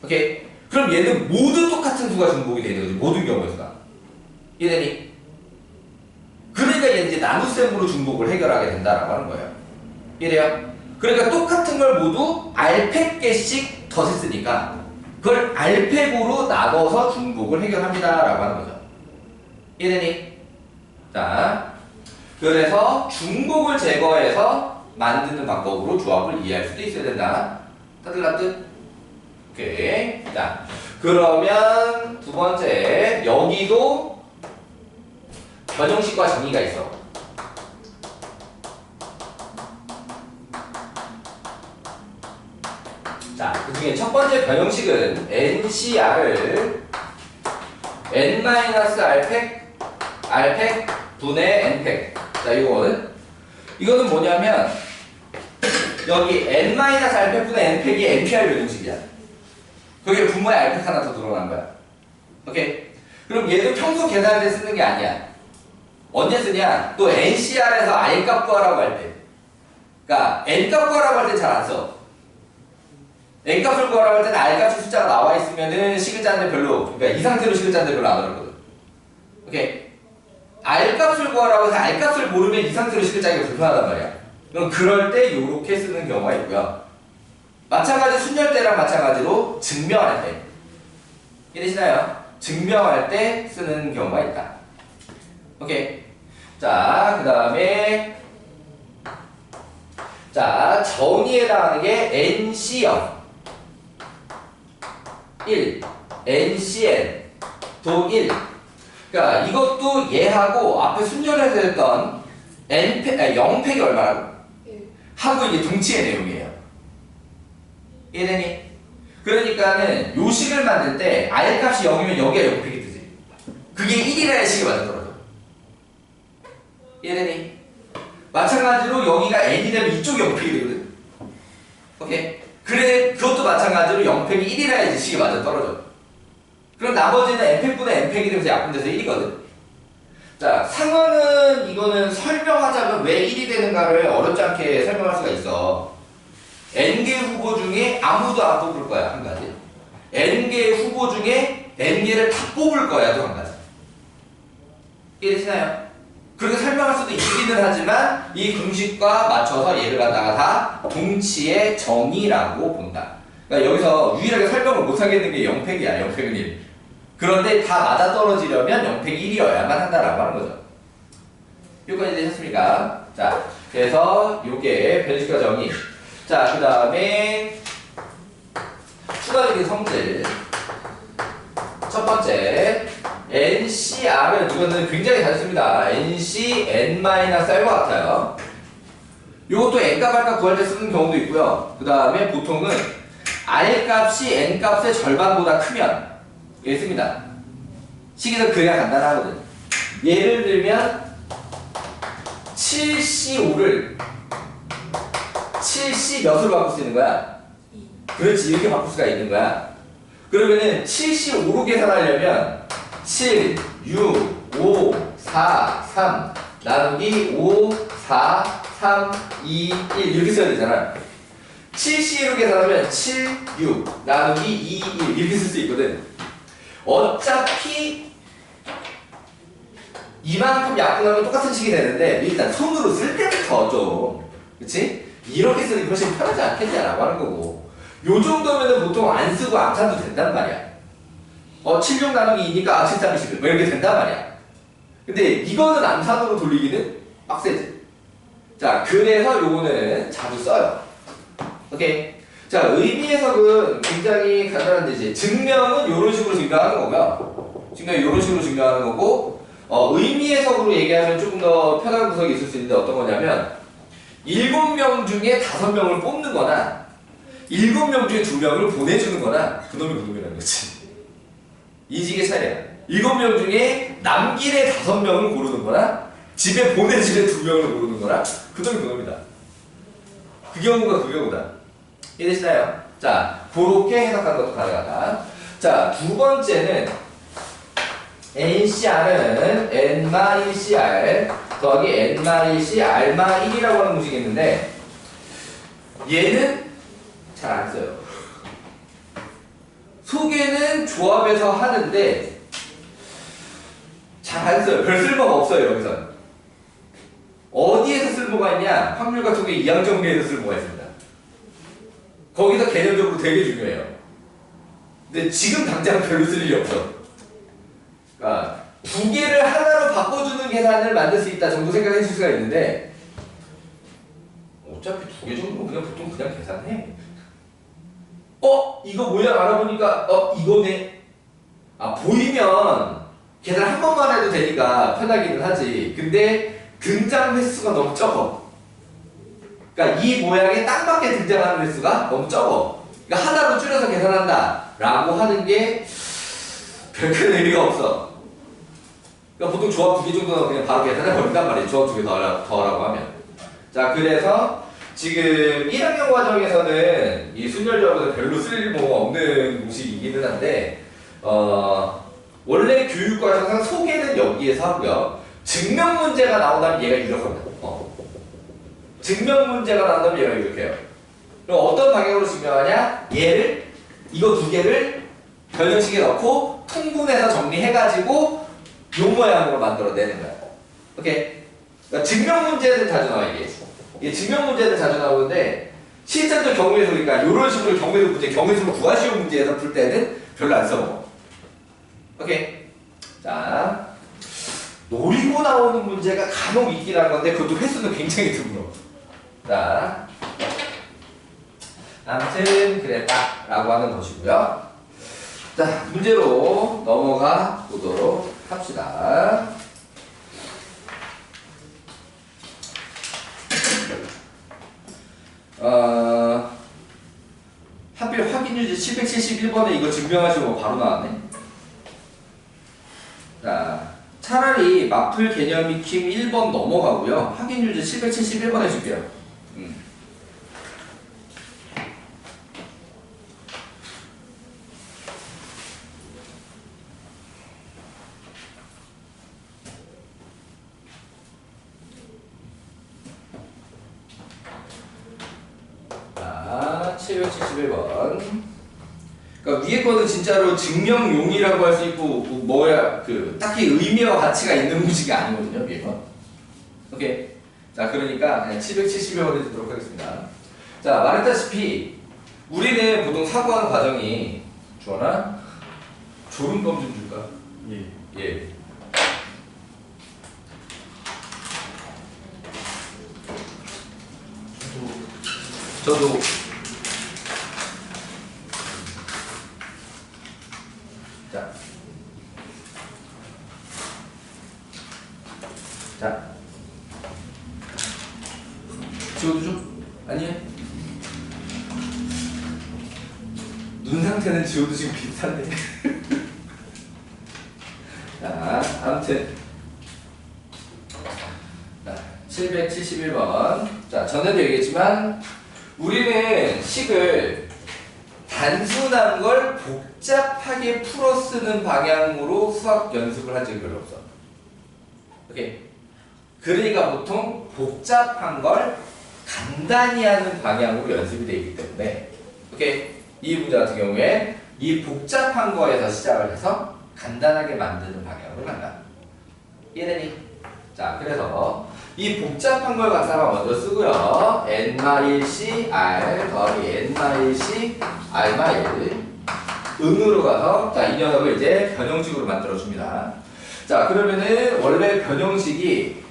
오케이? 그럼 얘는 모두 똑같은 수가 중복이 되는 거지. 모든 경우에서가. 이해되니? 그러니까 얘는 이제 나눗셈으로 중복을 해결하게 된다라고 하는 거예요. 이해돼요? 그러니까 똑같은 걸 모두 R팩개씩 더 셌으니까 그걸 R팩으로 나눠서 중복을 해결합니다라고 하는 거죠. 이해되니? 자, 그래서 중복을 제거해서 만드는 방법으로 조합을 이해할 수도 있어야 된다. 다들 나뜻? 오케이. 자, 그러면 두 번째, 여기도 변형식과 정의가 있어. 자, 그 중에 첫 번째 변형식은 NCR을 N-R팩, R팩 분의 N팩. 자, 이거는 뭐냐면 여기 N-R팩 분의 N팩이 NPR 변형식이야. 거기에 분모에 R팩 하나 더 들어간 거야. 오케이? 그럼 얘도 평소 계산할 때 쓰는 게 아니야. 언제 쓰냐? 또 NCR에서 R값 구하라고 할 때. 그러니까 N값 구하라고 할 때 잘 안 써. N값을 구하라고 할 때는 R값이 숫자가 나와 있으면은 시글자인데 별로, 그러니까 이 상태로 시글자인데 별로 안 어렵거든. 오케이? R값을 구하라고 해서 R값을 모르면 이 상태로 시글자기가 불편하단 말이야. 그럼 그럴 때 이렇게 쓰는 경우가 있고요. 마찬가지 순열대랑 마찬가지로 증명할 때 이해되시나요? 증명할 때 쓰는 경우가 있다. 오케이. 자, 그 다음에 자, 정의에 해당하는 게 NC0 1 NCN 도 1. 그러니까 이것도 얘하고 앞에 순열에서 했던 N팩, 0팩이 얼마라고? 하고 이게 동치의 내용이에요. 이해되니? 그러니까는 요 식을 만들 때 R값이 0이면 여기가 0팩이 뜨지. 그게 1이라는 식이 맞아 떨어져. 이해되니? 마찬가지로 여기가 N이 되면 이쪽이 0팩이 되거든. 오케이? 그래, 그것도 마찬가지로 0팩이 1이라야지 식이 맞아 떨어져. 그럼 나머지는 N팩분의 N팩이 되면서 약분돼서 1이거든. 자, 상황은 이거는 설명하자면 왜 1이 되는가를 어렵지 않게 설명할 수가 있어. N개 후보 중에 아무도 안 뽑을 거야, 한 가지. N개 후보 중에 N개를 다 뽑을 거야, 또 한 가지. 이해되시나요? 그렇게 설명할 수도 있기는 하지만 이 공식과 맞춰서 얘를 갖다가 다 동치의 정의라고 본다. 그러니까 여기서 유일하게 설명을 못하겠는 게 0팩이야, 0팩은 1. 그런데 다 맞아떨어지려면 0팩이 1이어야만 한다라고 하는 거죠. 여기까지 되셨습니까? 자, 그래서 요게 변식과 정의. 자, 그 다음에 추가적인 성질. 첫 번째, NCR은 이거는 굉장히 단순합니다. NC N-R과 같아요. 이것도 N값, R값 구할 때 쓰는 경우도 있고요. 그 다음에 보통은 R값이 N값의 절반보다 크면 이게 씁니다. 식에서 그래야 간단하거든. 예를 들면 7C5를 7C 몇으로 바꿀 수 있는 거야? 그렇지, 이렇게 바꿀 수가 있는 거야. 그러면은 7C5로 계산하려면 7, 6, 5, 4, 3 나누기 5, 4, 3, 2, 1 이렇게 써야 되잖아. 7C로 계산하면 7, 6 나누기 2, 1 이렇게 쓸 수 있거든. 어차피 이만큼 약분하면 똑같은 식이 되는데 일단 손으로 쓸 때부터 좀 그치? 이렇게 쓰는 게 훨씬 편하지 않겠냐라고 하는 거고 요 정도면은 보통 안 쓰고 암산도 된단 말이야. 7, 6 나누기 2니까 7, 3, 21 뭐 이렇게 된단 말이야. 근데 이거는 암산으로 돌리기는 빡세지. 자, 그래서 요거는 자주 써요. 오케이. 자, 의미 해석은 굉장히 간단한데 이제 증명은 이런 식으로 증명하는 거고요. 증명은 이런 식으로 증명하는 거고 의미 해석으로 얘기하면 조금 더 편한 구석이 있을 수 있는데 어떤 거냐면 7명 중에 5명을 뽑는 거나 7명 중에 2명을 보내주는 거나 그놈이 그놈이라는 거지. 이직의 차례야. 7명 중에 남길에 5명을 고르는 거나 집에 보내집에 2명을 고르는 거나 그놈이 그놈이다. 그 경우가 그 경우다. 이해되시나요? 자, 그렇게 해석하는 것도 가능하다. 자, 두 번째는 NCR은 N-1CR 더하기 N-1C R-1이라고 하는 공식이 있는데 얘는 잘 안 써요. 소개는 조합해서 하는데 잘 안 써요. 별 쓸모가 없어요, 여기서는. 어디에서 쓸모가 있냐? 확률과 통계 이항정리에서 쓸모가 있습니다. 거기서 개념적으로 되게 중요해요. 근데 지금 당장 별로 쓸 일이 없어. 그러니까 두 개를 하나로 바꿔주는 계산을 만들 수 있다 정도 생각해 줄 수가 있는데 어차피 두 개 정도는 그냥 보통 그냥 계산해. 이거 모양 알아보니까 이거네. 보이면 계산 한 번만 해도 되니까 편하기는 하지. 근데 등장 횟수가 너무 적어. 그러니까 이 모양에 딱 맞게 등장하는 횟수가 너무 적어. 그러니까 하나로 줄여서 계산한다 라고 하는 게 별 큰 의미가 없어. 그러니까 보통 조합 2개 정도는 그냥 바로 계산해 버린단 말이에요. 조합 2개 더하라고 하면. 자, 그래서 지금 1학년 과정에서는 이 순열조합에서 별로 쓸모가 없는 공식이기는 한데 원래 교육 과정상 소개는 여기에서 하고요. 증명 문제가 나온다면 얘가 유력합니다. 증명 문제가 나온다면 얘가 유력해요. 그럼 어떤 방향으로 증명하냐? 얘를 이거 두 개를 변형식에 넣고 통분해서 정리해가지고 요 모양으로 만들어내는 거야. 오케이? 그러니까 증명 문제는 자주 나와 이게. 이게 증명 문제는 자주 나오는데 실전적 경우에서 그러니까 이런 식으로 경우에서 문제, 경우에서 구하시오 문제에서 풀 때는 별로 안 써먹어. 오케이. 자, 노리고 나오는 문제가 간혹 있긴 한 건데 그것도 횟수는 굉장히 드물어. 자, 아무튼 그랬다라고 하는 것이고요. 자, 문제로 넘어가 보도록 합시다. 하필 확인유지 771번에 이거 증명하시고 바로 나왔네. 자, 차라리 마플 개념 익힘 1번 넘어가고요. 확인유지 771번 해줄게요. 자, 771번. 그러니까 위에 거는 진짜로 증명용이라고 할 수 있고 뭐야 그 딱히 의미와 가치가 있는 문제가 아니거든요. 위에 건. 오케이. 자, 그러니까 771번 해주도록 하겠습니다. 자, 말했다시피 우리는 보통 사고하는 과정이 주원아 졸음껌 좀 줄까? 예. 예. 저도 자, 자, 지워도 좀 아니에요? 눈 상태는 지워도 지금 비슷한데. 자, 아무튼 771번. 자, 전에도 얘기했지만 우리는 식을 단순한 걸 복잡하게 풀어 쓰는 방향으로 수학 연습을 한 적이 별로 없어. 오케이. 그러니까 보통 복잡한 걸 간단히 하는 방향으로 연습이 되어 있기 때문에, 오케이. 이 문제 같은 경우에 이 복잡한 거에서 시작을 해서 간단하게 만드는 방향으로 간다. 이해되니? 자, 그래서 이 복잡한 걸 갖다가 먼저 쓰고요. n-c r 더하기 n-c r-1 응으로 가서 자, 이 녀석을 이제 변형식으로 만들어 줍니다. 자, 그러면은 원래 변형식이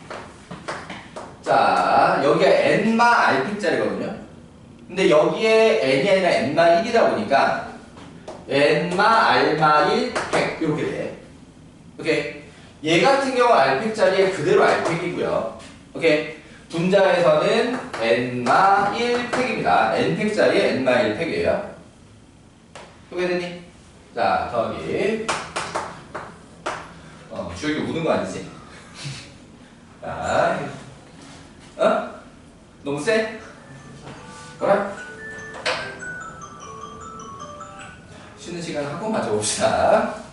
자, 여기가 n-rp짜리거든요. 근데 여기에 n이 아니라 n-1이다 보니까 n-r-1 100 이렇게 돼. 오케이. 얘 같은 경우 rp짜리에 그대로 r팩이고요. 오케이. 분자에서는 n-1 팩입니다. n팩짜리에 n-1 팩이에요. 소개되니? 자, 더하기. 주혁이 우는 거 아니지? 자, 너무 세? 그래? 쉬는 시간 한번 가져봅시다.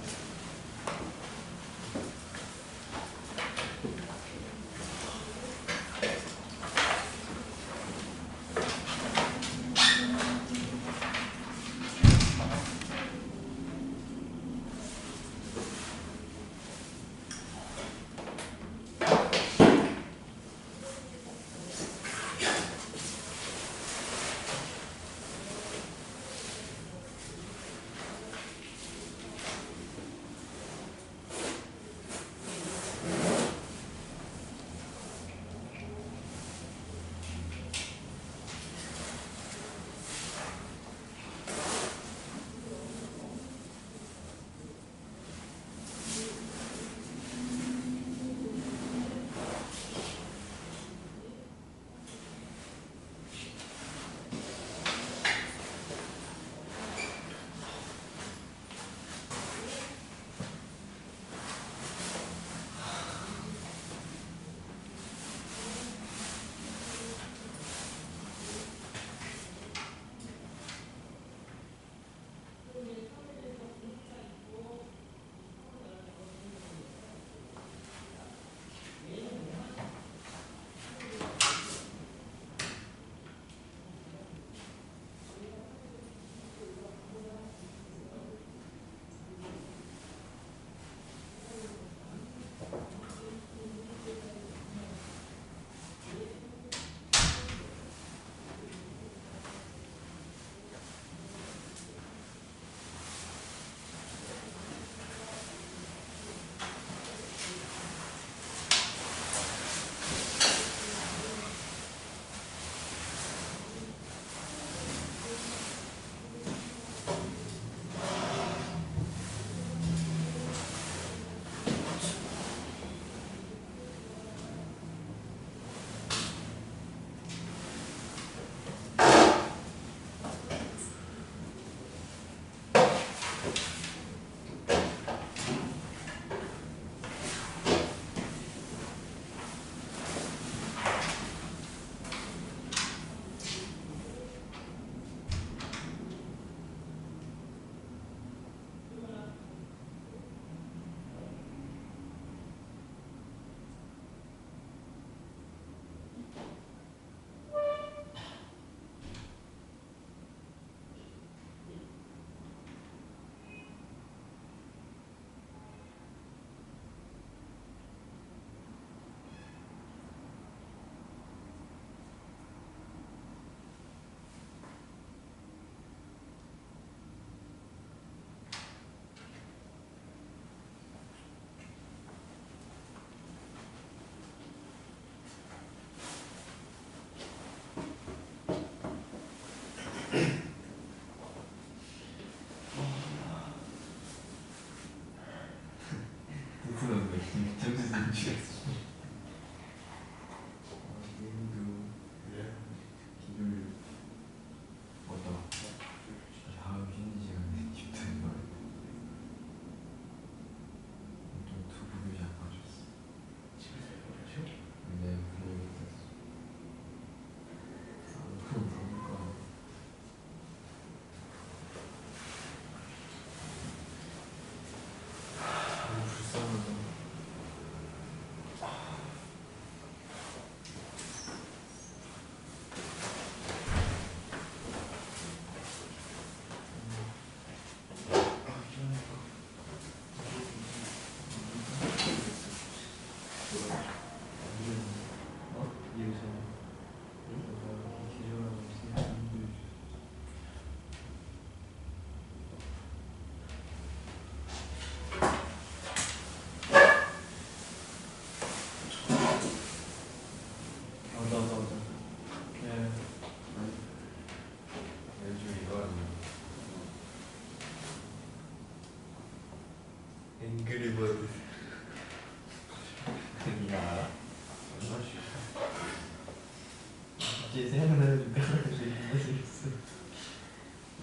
갑자기 생각나니까 재밌어.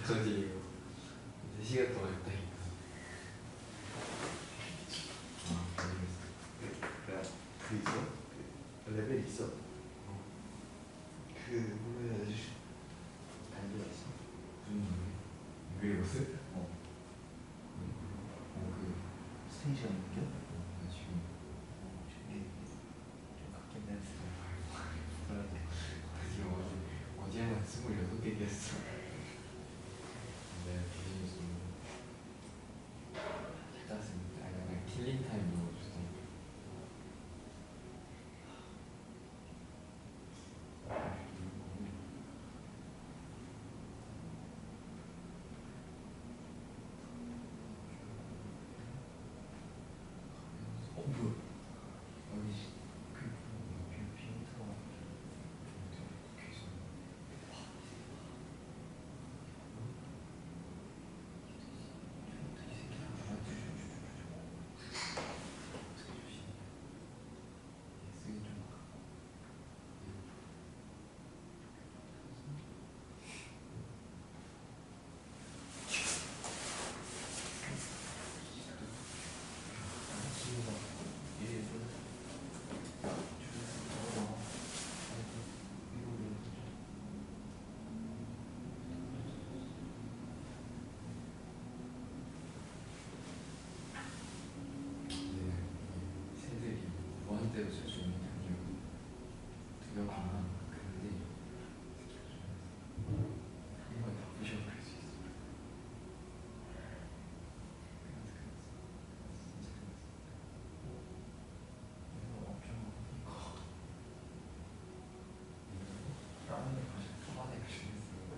어제 이거 이제 시간 더 했다니까. 아, 모르겠어. 그 있어? 그 레벨 있어? 그 뭐라 해야 되지? 단계가 있어? 무슨 노래? 왜 옷을? 그 스테이션 넘겨? 나 지금 저기 좀 깎인 댄스 지금 어제만 26개 됐어. 내가 기준이 찾았습니다. 아니 그냥 킬링 타임 넣어줬어. 뭐야? 아니 그 비행사가 계속 새들이 무한대로 쓸 수 있는 능력 두 명만 근데 이걸 다 부셔버릴 수 있어. 이거 엄청 커. 라면을 사실 초반에 주셨어요.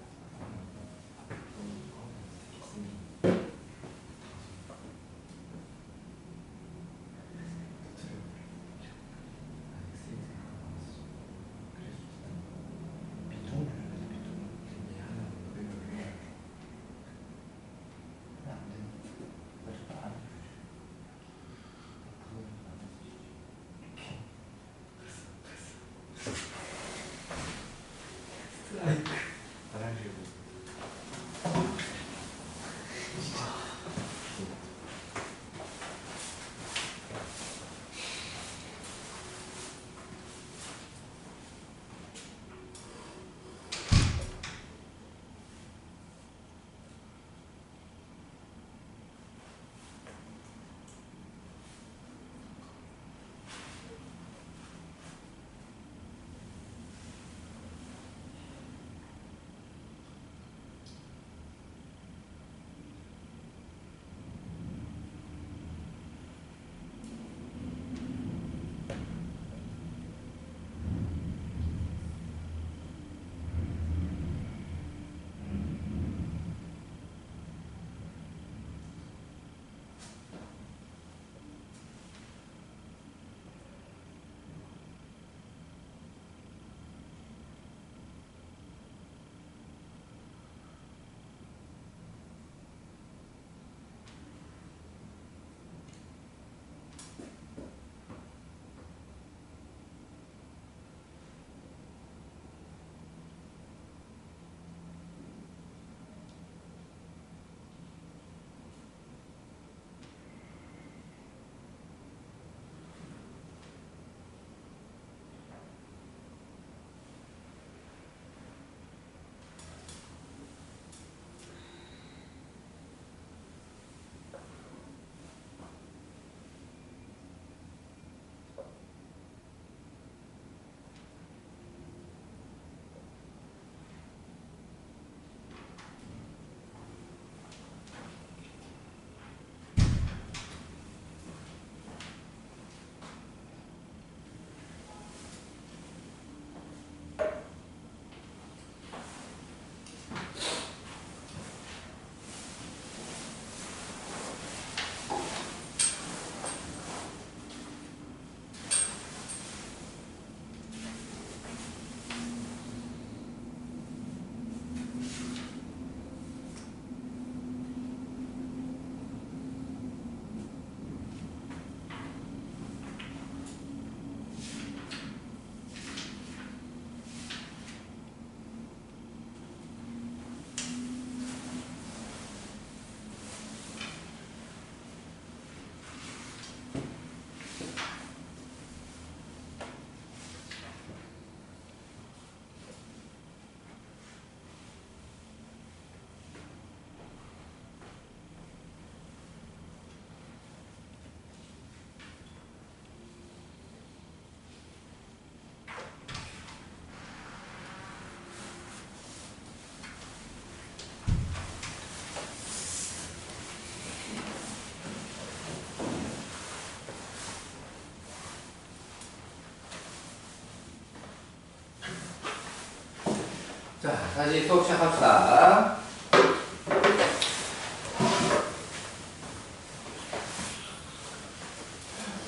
자, 다시 수업 시작합시다.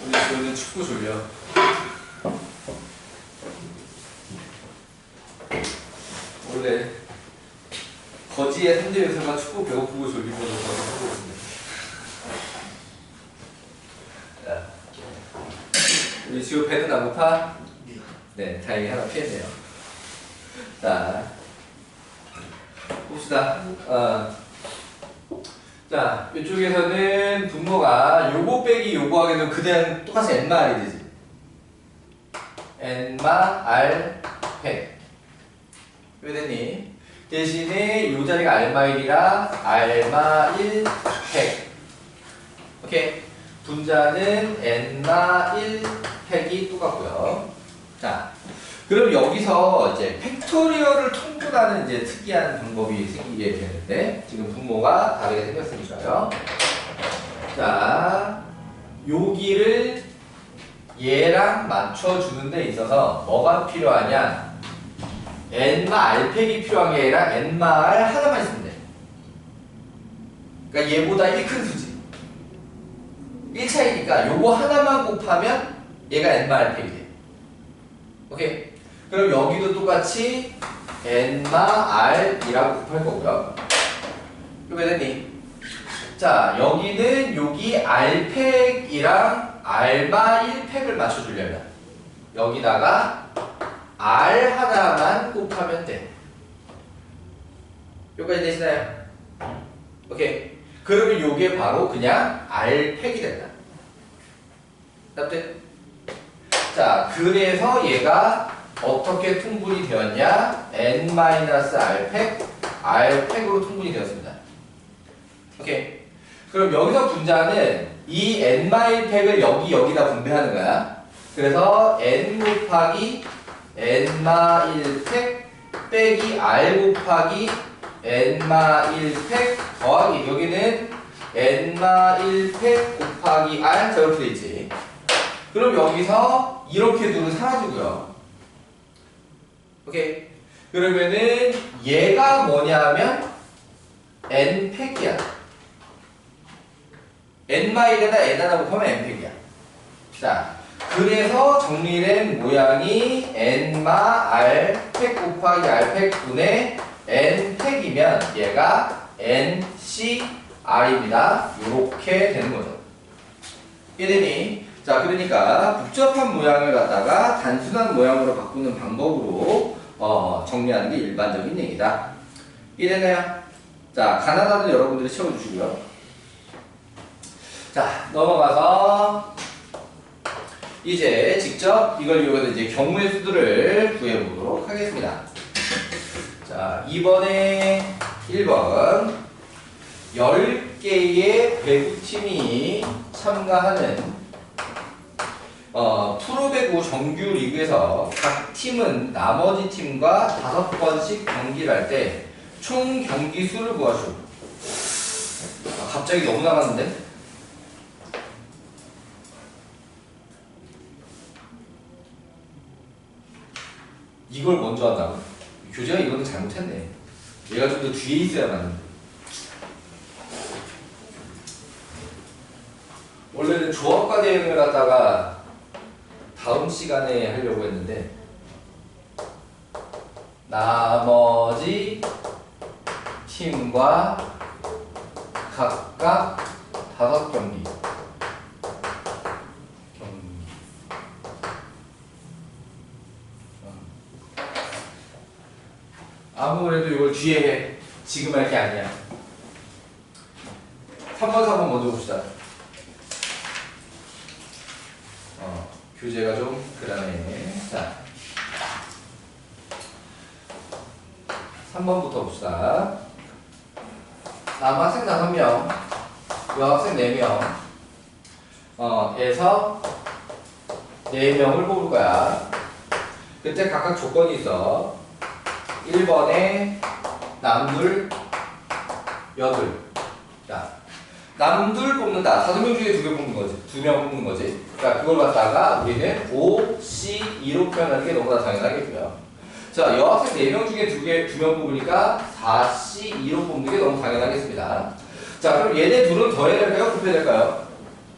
우리 지호는 축구 졸려. 원래 거지의 3대 요소가 축구 배고프고 졸리고 저도 하고 있습니다. 자, 우리 지호 배는 안 고파? 네, 다행히 하나 피했네요. 자, 봅시다. 자, 이쪽에서는 분모가 요거 빼기 요거 하게 되면 그냥 똑같이 n마r이 되지. n마 r 팩. 왜 됐니? 대신에 요 자리가 r마1이라 r마 1 팩. 오케이. 분자는 n마 1 팩이 똑같고요. 자, 그럼 여기서 이제 팩토리얼을 통분하는 이제 특이한 방법이 생기게 되는데 지금 분모가 다르게 생겼으니까요. 자, 여기를 얘랑 맞춰주는 데 있어서 뭐가 필요하냐? n마 r팩이 필요한 게 아니라 n마 r 하나만 있으면 돼. 그러니까 얘보다 1 큰 수지. 1차이니까 요거 하나만 곱하면 얘가 n마 r팩이 돼. 오케이? 그럼 여기도 똑같이 n마 r이라고 곱할 거고요. 이거 왜 됐니? 자, 여기는 여기 r팩이랑 r마 1팩을 맞춰주려면 여기다가 r 하나만 곱하면 돼. 여기까지 되시나요? 오케이. 그러면 요게 바로 그냥 r팩이 된다. 납득? 자, 그래서 얘가 어떻게 통분이 되었냐? n-r팩, r팩으로 통분이 되었습니다. 오케이. 그럼 여기서 분자는 이 n-1팩을 여기다 분배하는 거야. 그래서 n 곱하기 n-1팩 빼기 r 곱하기 n-1팩 더하기 여기는 n-1팩 곱하기 r 저렇게 돼 있지. 그럼 여기서 이렇게 누르 사라지고요. 오케이. 그러면은 얘가 뭐냐면 n팩이야. n-1에다 n 하나 곱하면 n팩이야. 자, 그래서 정리된 모양이 n마 r팩 곱하기 r팩 분의 n팩이면 얘가 ncr입니다. 이렇게 되는 거죠. 이해되니? 자, 그러니까 복잡한 모양을 갖다가 단순한 모양으로 바꾸는 방법으로 정리하는 게 일반적인 얘기다. 이해됐나요? 자, 가나다는 여러분들이 채워주시고요. 자, 넘어가서 이제 직접 이걸 이용해서 이제 경우의 수들을 구해보도록 하겠습니다. 자, 이번에 1번 10개의 배구팀이 참가하는 프로배구 정규 리그에서 각 팀은 나머지 팀과 5번씩 경기를 할 때 총 경기 수를 구하시오. 갑자기 너무 나갔는데? 이걸 먼저 한다고? 교재가 이거는 잘못했네. 얘가 좀 더 뒤에 있어야 맞는데. 원래는 조합과 대응을 갖다가 다음 시간에 하려고 했는데 나머지 팀과 각각 5경기 아무래도 이걸 뒤에 해. 지금 할 게 아니야. 3번, 4번 먼저 봅시다. 교재가 좀 그러네. 자, 3번부터 봅시다. 남학생 5명, 여학생 4명, 에서 4명을 뽑을 거야. 그때 각각 조건이 있어. 1번에 남둘, 여둘. 자, 남둘 뽑는다. 5명 중에 2명 뽑는 거지. 2명 뽑는 거지. 자, 그걸 갖다가 우리는 O, C, E로 표현하는 게 너무나 당연하겠고요. 자, 여학생 4명 중에 2명 뽑으니까 4C2로 뽑는 게 너무 당연하겠습니다. 자, 그럼 얘네 둘은 더해야 될까요? 곱해야 될까요?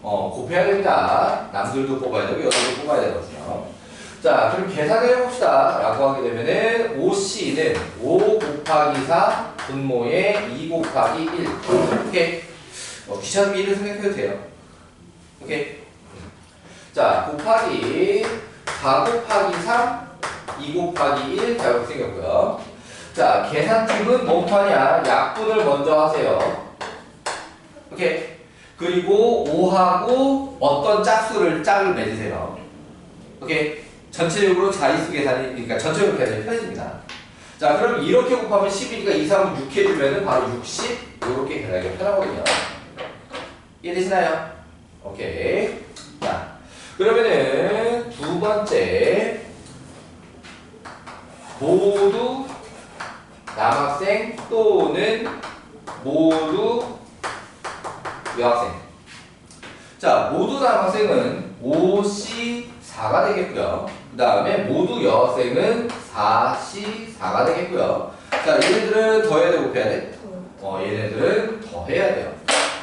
곱해야 됩니다. 남들도 뽑아야 되고 여자도 뽑아야 되거든요. 자, 그럼 계산을 해봅시다. 라고 하게 되면은 5C는 5 곱하기 4 분모에 2 곱하기 1. 오케이? 귀찮으면 1을 생각해도 돼요. 오케이? 자, 곱하기 4 곱하기 3, 2 곱하기 1. 자, 이렇게 생겼고요. 자, 계산팁은 뭐부터 하냐? 약분을 먼저 하세요. 오케이? 그리고 5하고 어떤 짝을 맺으세요. 오케이? 전체적으로 자릿수 계산이, 그러니까 전체적으로 계산이 편해집니다. 자, 그럼 이렇게 곱하면 11이니까 2, 3, 6 해주면은 바로 60, 이렇게 계산하기가 편하거든요. 이해되시나요? 오케이. 자, 그러면은 두 번째, 모두 남학생 또는 모두 여학생. 자, 모두 남학생은 5C4가 되겠고요. 그 다음에 모두 여학생은 4C4가 되겠고요. 자, 얘네들은 더해야 돼, 곱해야 돼? 얘네들은 더해야 돼요.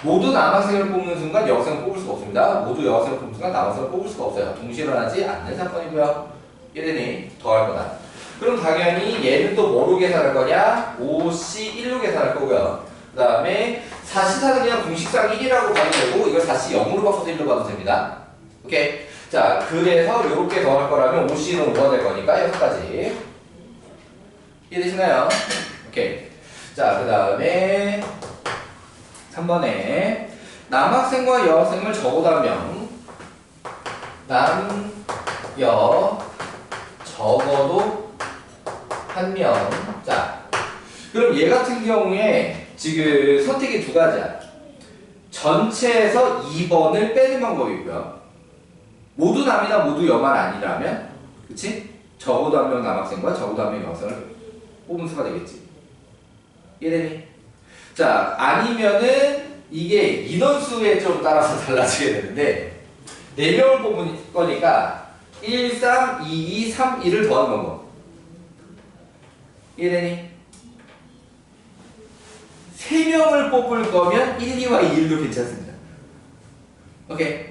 모두 남학생을 뽑는 순간 여학생을 뽑을 수가 없습니다. 모두 여학생을 뽑는 순간 남학생을 뽑을 수가 없어요. 동시에 일어나지 않는 사건이고요. 얘네들이 더할 거다. 그럼 당연히 얘는 또 뭐로 계산할 거냐? 5C1로 계산할 거고요. 그 다음에 4C4는 그냥 공식상 1이라고 봐도 되고 이걸 4C0으로 바꿔서 1로 봐도 됩니다. 오케이? 자, 그래서 이렇게 더할 거라면 5C는 5가 될 거니까 6가지. 이해되시나요? 오케이. 자, 그 다음에 3번에 남학생과 여학생을 적어도 한 명. 남, 여, 적어도 한 명. 자, 그럼 얘 같은 경우에 지금 선택이 두 가지야. 전체에서 2번을 빼는 방법이고요. 모두 남이나 모두 여만 아니라면, 그치? 적어도 한 명 남학생과 적어도 한 명 여학생을 뽑은 수가 되겠지. 이해되니? 자, 아니면은 이게 인원수에 좀 따라서 달라지게 되는데 4명을 뽑을 거니까 1, 3, 2, 2, 3, 2를 더하는 방법. 이해되니? 3명을 뽑을 거면 1, 2와 2, 1도 괜찮습니다. 오케이?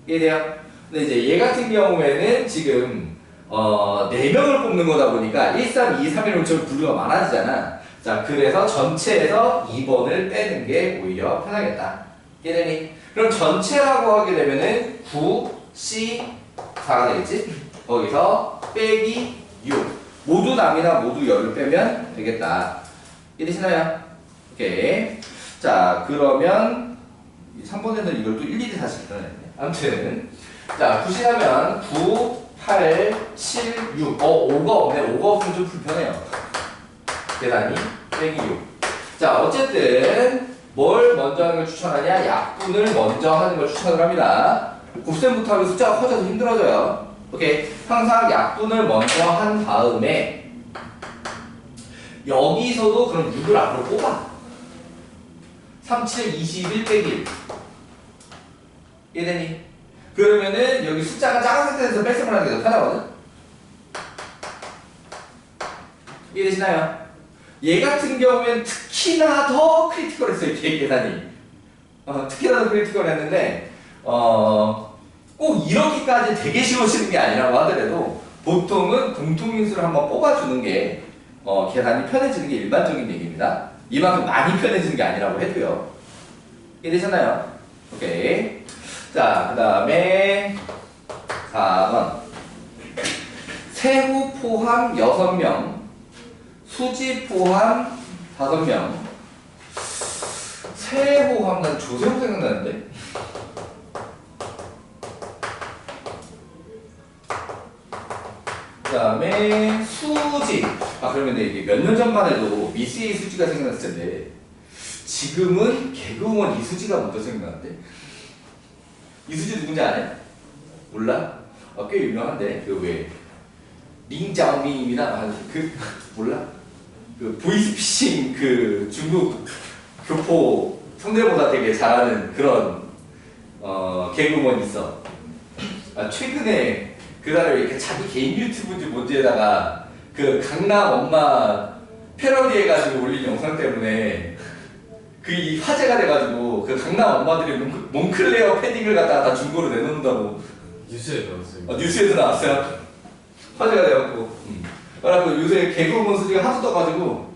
이해돼요? 근데 이제 얘 같은 경우에는 지금 4명을 뽑는 거다 보니까 1, 3, 2, 3, 1은 좀 분류가 많아지잖아. 자, 그래서 전체에서 2번을 빼는 게 오히려 편하겠다. 이해되니? 그럼 전체라고 하게 되면은 9, C, 4가 되겠지? 거기서 빼기 6. 모두 남이나 모두 여를 빼면 되겠다. 이해되시나요? 오케이. 자, 그러면 3번에는 이걸 또 일일이 다시 계산했네. 아무튼 자, 구시하면 9, 8, 7, 6. 5가 없네. 5가 없으면 좀 불편해요. 계산이 빼기 6. 자, 어쨌든 뭘 먼저 하는 걸 추천하냐? 약분을 먼저 하는 걸 추천을 합니다. 곱셈부터 하면 숫자가 커져서 힘들어져요. 오케이. 항상 약분을 먼저 한 다음에 여기서도 그럼 6을 앞으로 뽑아. 3, 7, 21 빼기 1. 이해되니? 그러면은 여기 숫자가 작은 상태에서 뺄셈을 하는 게 더 편하거든? 이해되시나요? 얘 같은 경우엔 특히나 더 크리티컬했어요, 계획 계산이. 특히나 더 크리티컬했는데, 꼭 이렇게까지 되게 쉬워지는 게 아니라고 하더라도, 보통은 공통인수를 한번 뽑아주는 게, 계산이 편해지는 게 일반적인 얘기입니다. 이만큼 많이 편해지는 게 아니라고 해도요. 이해되셨나요? 오케이. 자, 그 다음에 4번. 세후 포함 6명, 수지 포함 5명. 세후 하면 난 조세호 생각나는데? 그 다음에 수지. 그러면 이게 몇 년 전만 해도 미스의 수지가 생각났을 텐데 지금은 개그우먼 이수지가 먼저 생각나는데? 이수지 누군지 아냐? 몰라? 꽤 유명한데 그 왜 링자오밍이나 그 몰라? 그 보이스피싱 그 중국 교포 성대모사 되게 잘하는 그런 개그우먼 있어. 최근에 그 사람이 이렇게 자기 개인 유튜브인지 뭔지에다가 그 강남 엄마 패러디 해가지고 올린 영상 때문에 그 화제가 돼가지고 그 강남 엄마들이 몽클레어 패딩을 갖다가 다 중고로 내놓는다고 뉴스에 나왔어요. 뉴스에도 나왔어요. 화제가 돼갖고 그래갖고 요새 개그우먼 수지가 하도 떠가지고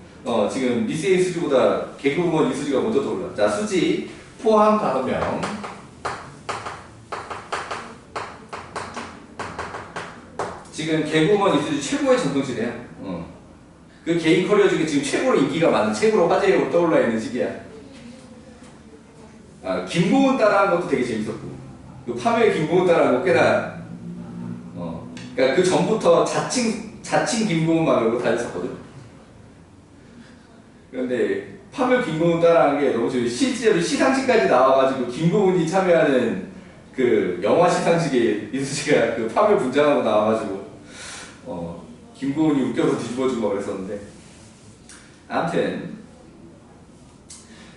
지금 미스에이 수지보다 개그우먼 이수지가 먼저 떠올라. 자, 수지 포함 5명. 지금 개그우먼 이수지 최고의 전성시대야. 그 개인 커리어 중에 지금 최고로 인기가 많은, 최고로 화제로 떠올라 있는 시기야. 김고은 따라한 것도 되게 재밌었고, 그 파묘의 김고은 따라한 거 꽤나, 그러니까 그 전부터 자칭 김고은 말고 다녔었거든. 그런데 파묘 김고은 따라한 게 너무 재밌어. 실제로 시상식까지 나와가지고 김고은이 참여하는 그 영화 시상식에 이수지가 그 파묘 분장하고 나와가지고 김고은이 웃겨서 뒤집어주고 그랬었는데, 아무튼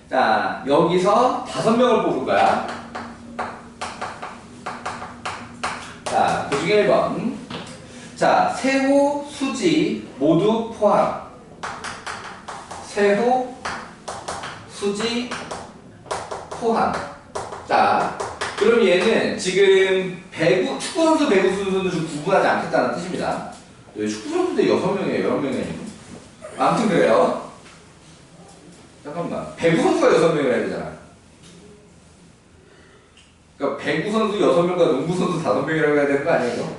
자, 여기서 5명을 뽑을 거야. 자, 그 중에 1번. 자, 세호, 수지 모두 포함. 세호, 수지 포함. 자, 그럼 얘는 지금 축구선수, 배구 선수는 좀 구분하지 않겠다는 뜻입니다. 축구선수인데 6명이에요, 11명이 아니고. 아무튼 그래요. 잠깐만, 배구 선수가 6명이라 해야 되잖아. 그러니까 배구 선수 6명과 농구 선수 5명이라고 해야 되는 거 아니에요?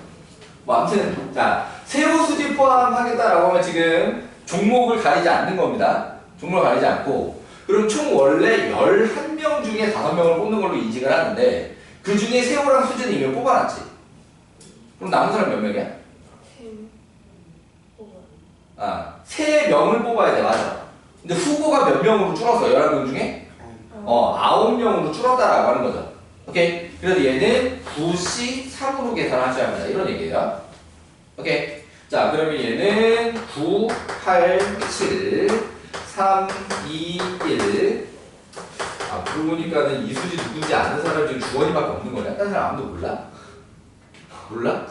뭐 아무튼 자, 세호, 수지 포함하겠다라고 하면 지금 종목을 가리지 않는 겁니다. 종목을 가리지 않고, 그럼 총 원래 11명 중에 5명을 뽑는 걸로 인식을 하는데, 그 중에 세호랑 수지는 이미 뽑아놨지. 그럼 남은 사람 몇 명이야? 3명을 뽑아야 돼. 맞아. 근데 후보가 몇 명으로 줄었어? 11명 중에? 9명으로 줄었다라고 하는 거죠. 오케이? 그래서 얘는 9C 3으로 계산하셔야 합니다. 이런 얘기예요. 오케이? 자, 그러면 얘는 9, 8, 7, 3, 2, 1. 그러고 보니까는 이수지 누군지 아는 사람이 지금 주원이밖에 없는 거냐? 다른 사람 아무도 몰라? 몰라?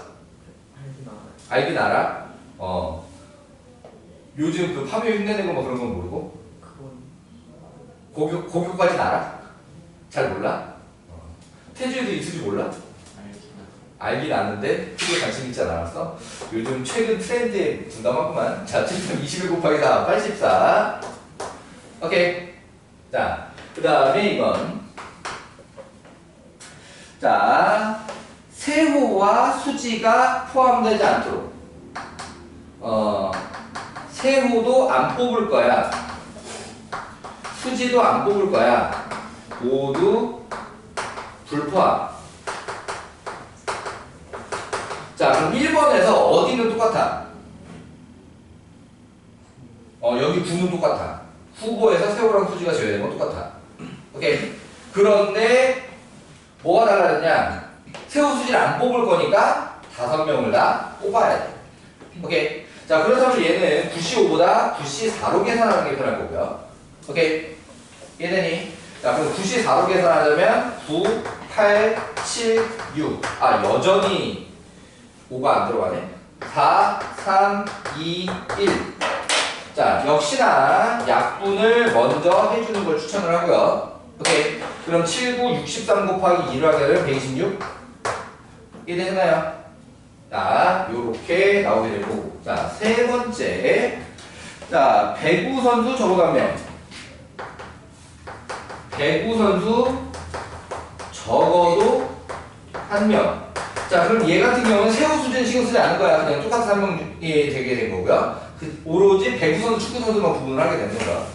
알긴 알아? 요즘 그 파묘 흉내내고 뭐 그런 건 모르고? 고교까지는 알아? 잘 몰라? 태주에도 이수지 몰라? 알긴 아는데 크게 관심 있지 않았어? 요즘 최근 트렌드에 둔감하구만. 자, 7.21 곱하기 4, 84. 오케이. 자, 그 다음에 이건. 자, 세호와 수지가 포함되지 않도록. 세호도 안 뽑을 거야. 수지도 안 뽑을 거야. 모두 불포함. 자, 그럼 1번에서 어디는 똑같아? 여기 9는 똑같아. 후보에서 세호랑 수지가 제외된 건 똑같아. 오케이. 그런데 뭐가 달라졌냐? 세호, 수지를 안 뽑을 거니까 5명을 다 뽑아야 돼. 오케이. 자, 그렇다면 얘는 9C5보다 9C4로 계산하는 게 편할 거고요. 오케이. 얘네니. 자, 그럼 9C4로 계산하자면 9, 8, 7, 6. 여전히 5가 안 들어가네. 4, 3, 2, 1. 자, 역시나 약분을 먼저 해주는 걸 추천을 하고요. 오케이. 그럼 7, 9, 63 곱하기 2를 하게 되면 126. 이해되나요? 자, 요렇게 나오게 되고. 자, 세 번째. 자, 배구 선수 적어도 1명. 배구 선수 적어도 1명. 자, 그럼 얘 같은 경우는 세호, 수지는 신경 쓰지 않을 거야. 그냥 똑같은 1명이 되게 된 거고요. 오로지 배구 선수, 축구 선수만 구분을 하게 되는 거죠.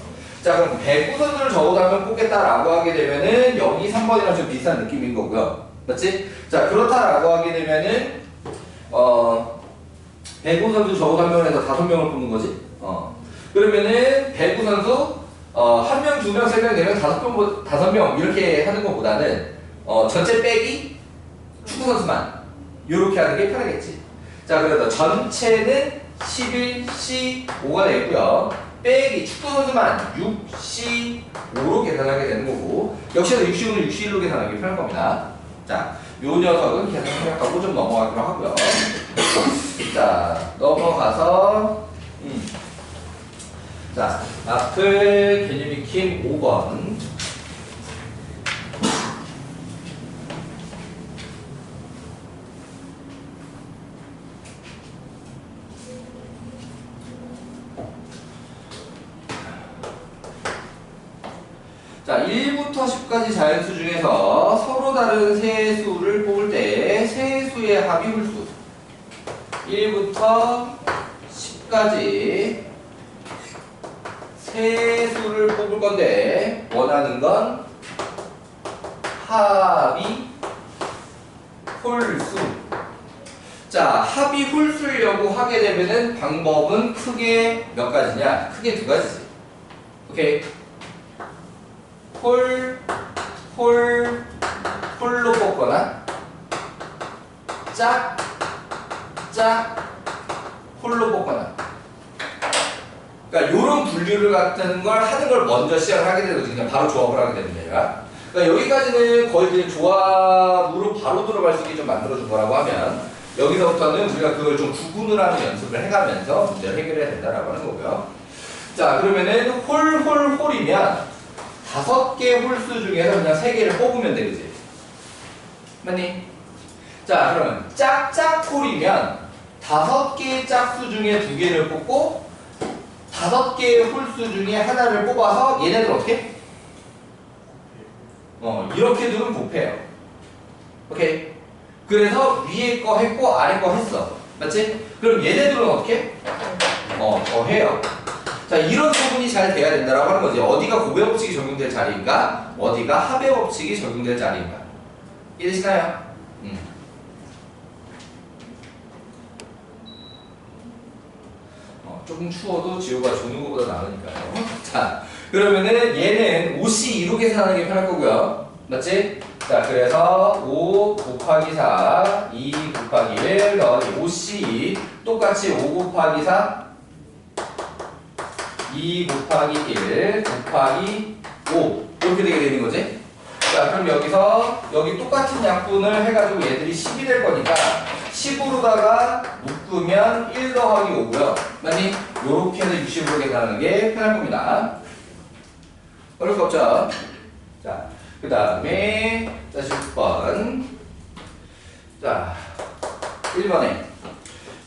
자, 그럼 배구 선수를 적어도 1명 뽑겠다라고 하게 되면은 여기 3번이랑 좀 비슷한 느낌인 거고요. 맞지? 자, 그렇다라고 하게 되면은 배구 선수 적어도 1명에서 5명을 뽑는 거지. 그러면은 배구 선수 1명, 2명, 3명, 4명, 5명 이렇게 하는 것보다는 전체 빼기 축구 선수만 이렇게 하는 게 편하겠지. 자, 그래서 전체는 11C5가 되겠고요. 빼기 축구 선수만 6C5로 계산하게 되는 거고, 역시나 6C5는 6C1로 계산하기 편할 겁니다. 자, 요 녀석은 계산 생각하고 좀 넘어가기로 하고요. 자, 넘어가서 자, 앞을 개념 익힘 5번. 자, 1부터 10까지 자연수 중에서 서로 다른 세 수를 뽑을 때 세 수의 합이 홀수. 1부터 10까지 세 수를 뽑을 건데 원하는 건 합이 홀수. 자, 합이 홀수려고 하게 되면은 방법은 크게 몇 가지냐? 크게 두 가지지. 오케이. 홀로 뽑거나 홀로 뽑거나. 그러니까 요런 분류를 같은 걸 하는 걸 먼저 시작을 하게 되거든요. 그냥 바로 조합을 하게 되는 거야. 그러니까 여기까지는 거의 그냥 조합으로 바로 들어갈 수 있게 좀 만들어준 거라고 하면 여기서부터는 우리가 그걸 좀 구분을 하는 연습을 해가면서 문제를 해결해야 된다라고 하는 거고요. 자, 그러면은 홀이면 5개 홀수 중에서 그냥 3개를 뽑으면 되겠지. 맞니? 자, 그러면 짝짝홀이면 5개의 짝수 중에 2개를 뽑고 5개의 홀수 중에 하나를 뽑아서 얘네들 어떻게? 이렇게 두면 곱해요. 오케이? 그래서 위에 거 했고 아래 거 했어. 맞지? 그럼 얘네들은 어떻게? 더해요. 자, 이런 부분이 잘 돼야 된다라고 하는 거지. 어디가 곱의 법칙이 적용될 자리인가? 어디가 합의 법칙이 적용될 자리인가? 이해되시나요? 조금 추워도 지호가 조는 것보다 나으니까요. 자, 그러면은 얘는 5C2로 계산하는 게 편할 거고요. 맞지? 자, 그래서 5 곱하기 4, 2 곱하기 1, 5C2 똑같이 5 곱하기 4, 2 곱하기 1 곱하기 5 이렇게 되게 되는 거지. 자, 그럼 여기서 여기 똑같은 약분을 해가지고 얘들이 10이 될 거니까 10으로다가 묶으면 1 더하기 5고요. 맞니? 요렇게 해서 60으로 계산하는 게 편할 겁니다. 어려울 거 없죠? 자, 그 다음에 10번. 자, 1번에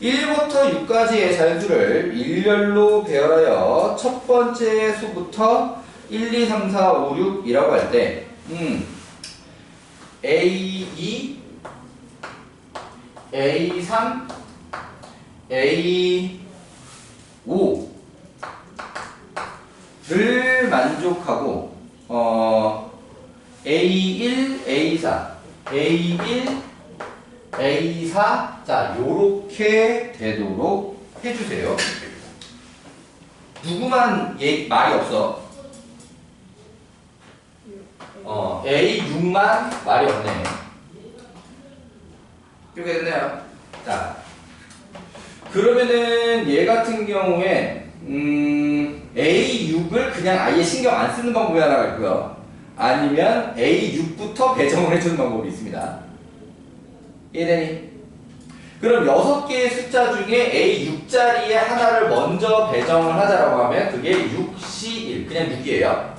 1부터 6까지의 자연수를 일렬로 배열하여 첫 번째 수부터 1, 2, 3, 4, 5, 6이라고 할 때 A2, A3, A5를 만족하고 A1, A4, A1, A4 자 요렇게 되도록 해주세요. 누구만 말이 없어? A6만 말이 없네. 이렇게 됐네요. 자, 그러면은 얘 같은 경우에 A6을 그냥 아예 신경 안 쓰는 방법이 하나가 있고요. 아니면 A6부터 배정을 해주는 방법이 있습니다. 이해되니? 그럼 6개의 숫자 중에 A6자리에 하나를 먼저 배정을 하자라고 하면 그게 6C1 그냥 6이에요.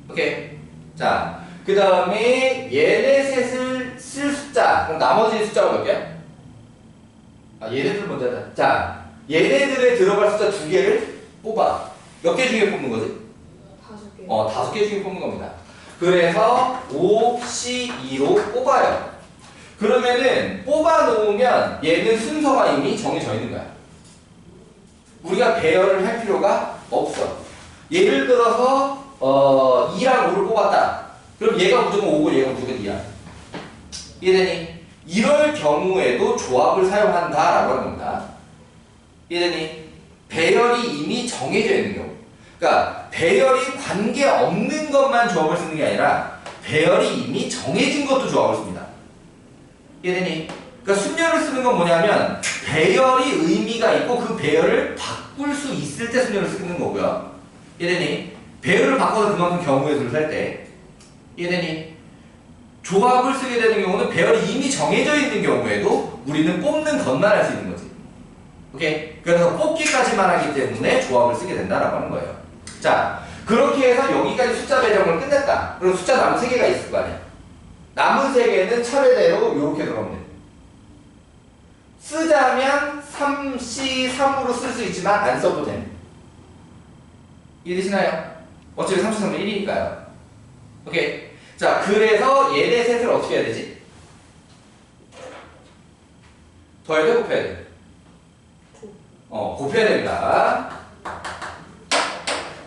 오케이. 자, 그 다음에 얘네 셋을 쓸 숫자 그럼 나머지 숫자가 몇 개야? 얘네들 먼저 하자. 자, 얘네들에 들어갈 숫자 2개를 뽑아. 몇 개 중에 뽑는 거지? 5개. 5개 중에 뽑는 겁니다. 그래서 5C2로 뽑아요. 그러면은 뽑아 놓으면 얘는 순서가 이미 정해져 있는 거야. 우리가 배열을 할 필요가 없어. 예를 들어서 2랑 5를 뽑았다. 그럼 얘가 무조건 5고 얘가 무조건 2야. 이해되니? 이럴 경우에도 조합을 사용한다라고 하는 겁니다. 이해되니? 배열이 이미 정해져 있는 경우. 그러니까 배열이 관계없는 것만 조합을 쓰는 게 아니라 배열이 이미 정해진 것도 조합을 씁니다. 이해되니? 그러니까 순열을 쓰는 건 뭐냐면 배열이 의미가 있고 그 배열을 바꿀 수 있을 때 순열을 쓰는 거고요. 이해되니? 배열을 바꿔서 그만큼 경우의 수를 살 때. 이해되니? 조합을 쓰게 되는 경우는 배열이 이미 정해져 있는 경우에도 우리는 뽑는 것만 할 수 있는 거지. 오케이? 그래서 뽑기까지만 하기 때문에 조합을 쓰게 된다라고 하는 거예요. 자, 그렇게 해서 여기까지 숫자 배정을 끝냈다. 그럼 숫자 남은 3개가 있을 거 아니야. 남은 3개는 차례대로 이렇게 들어가면 돼. 쓰자면 3C3으로 쓸 수 있지만 안 써도 돼. 이해되시나요? 어차피 3C3은 1이니까요. 오케이? 자, 그래서 얘네 셋을 어떻게 해야 되지? 더해야 돼? 곱해야 돼? 곱해야 됩니다.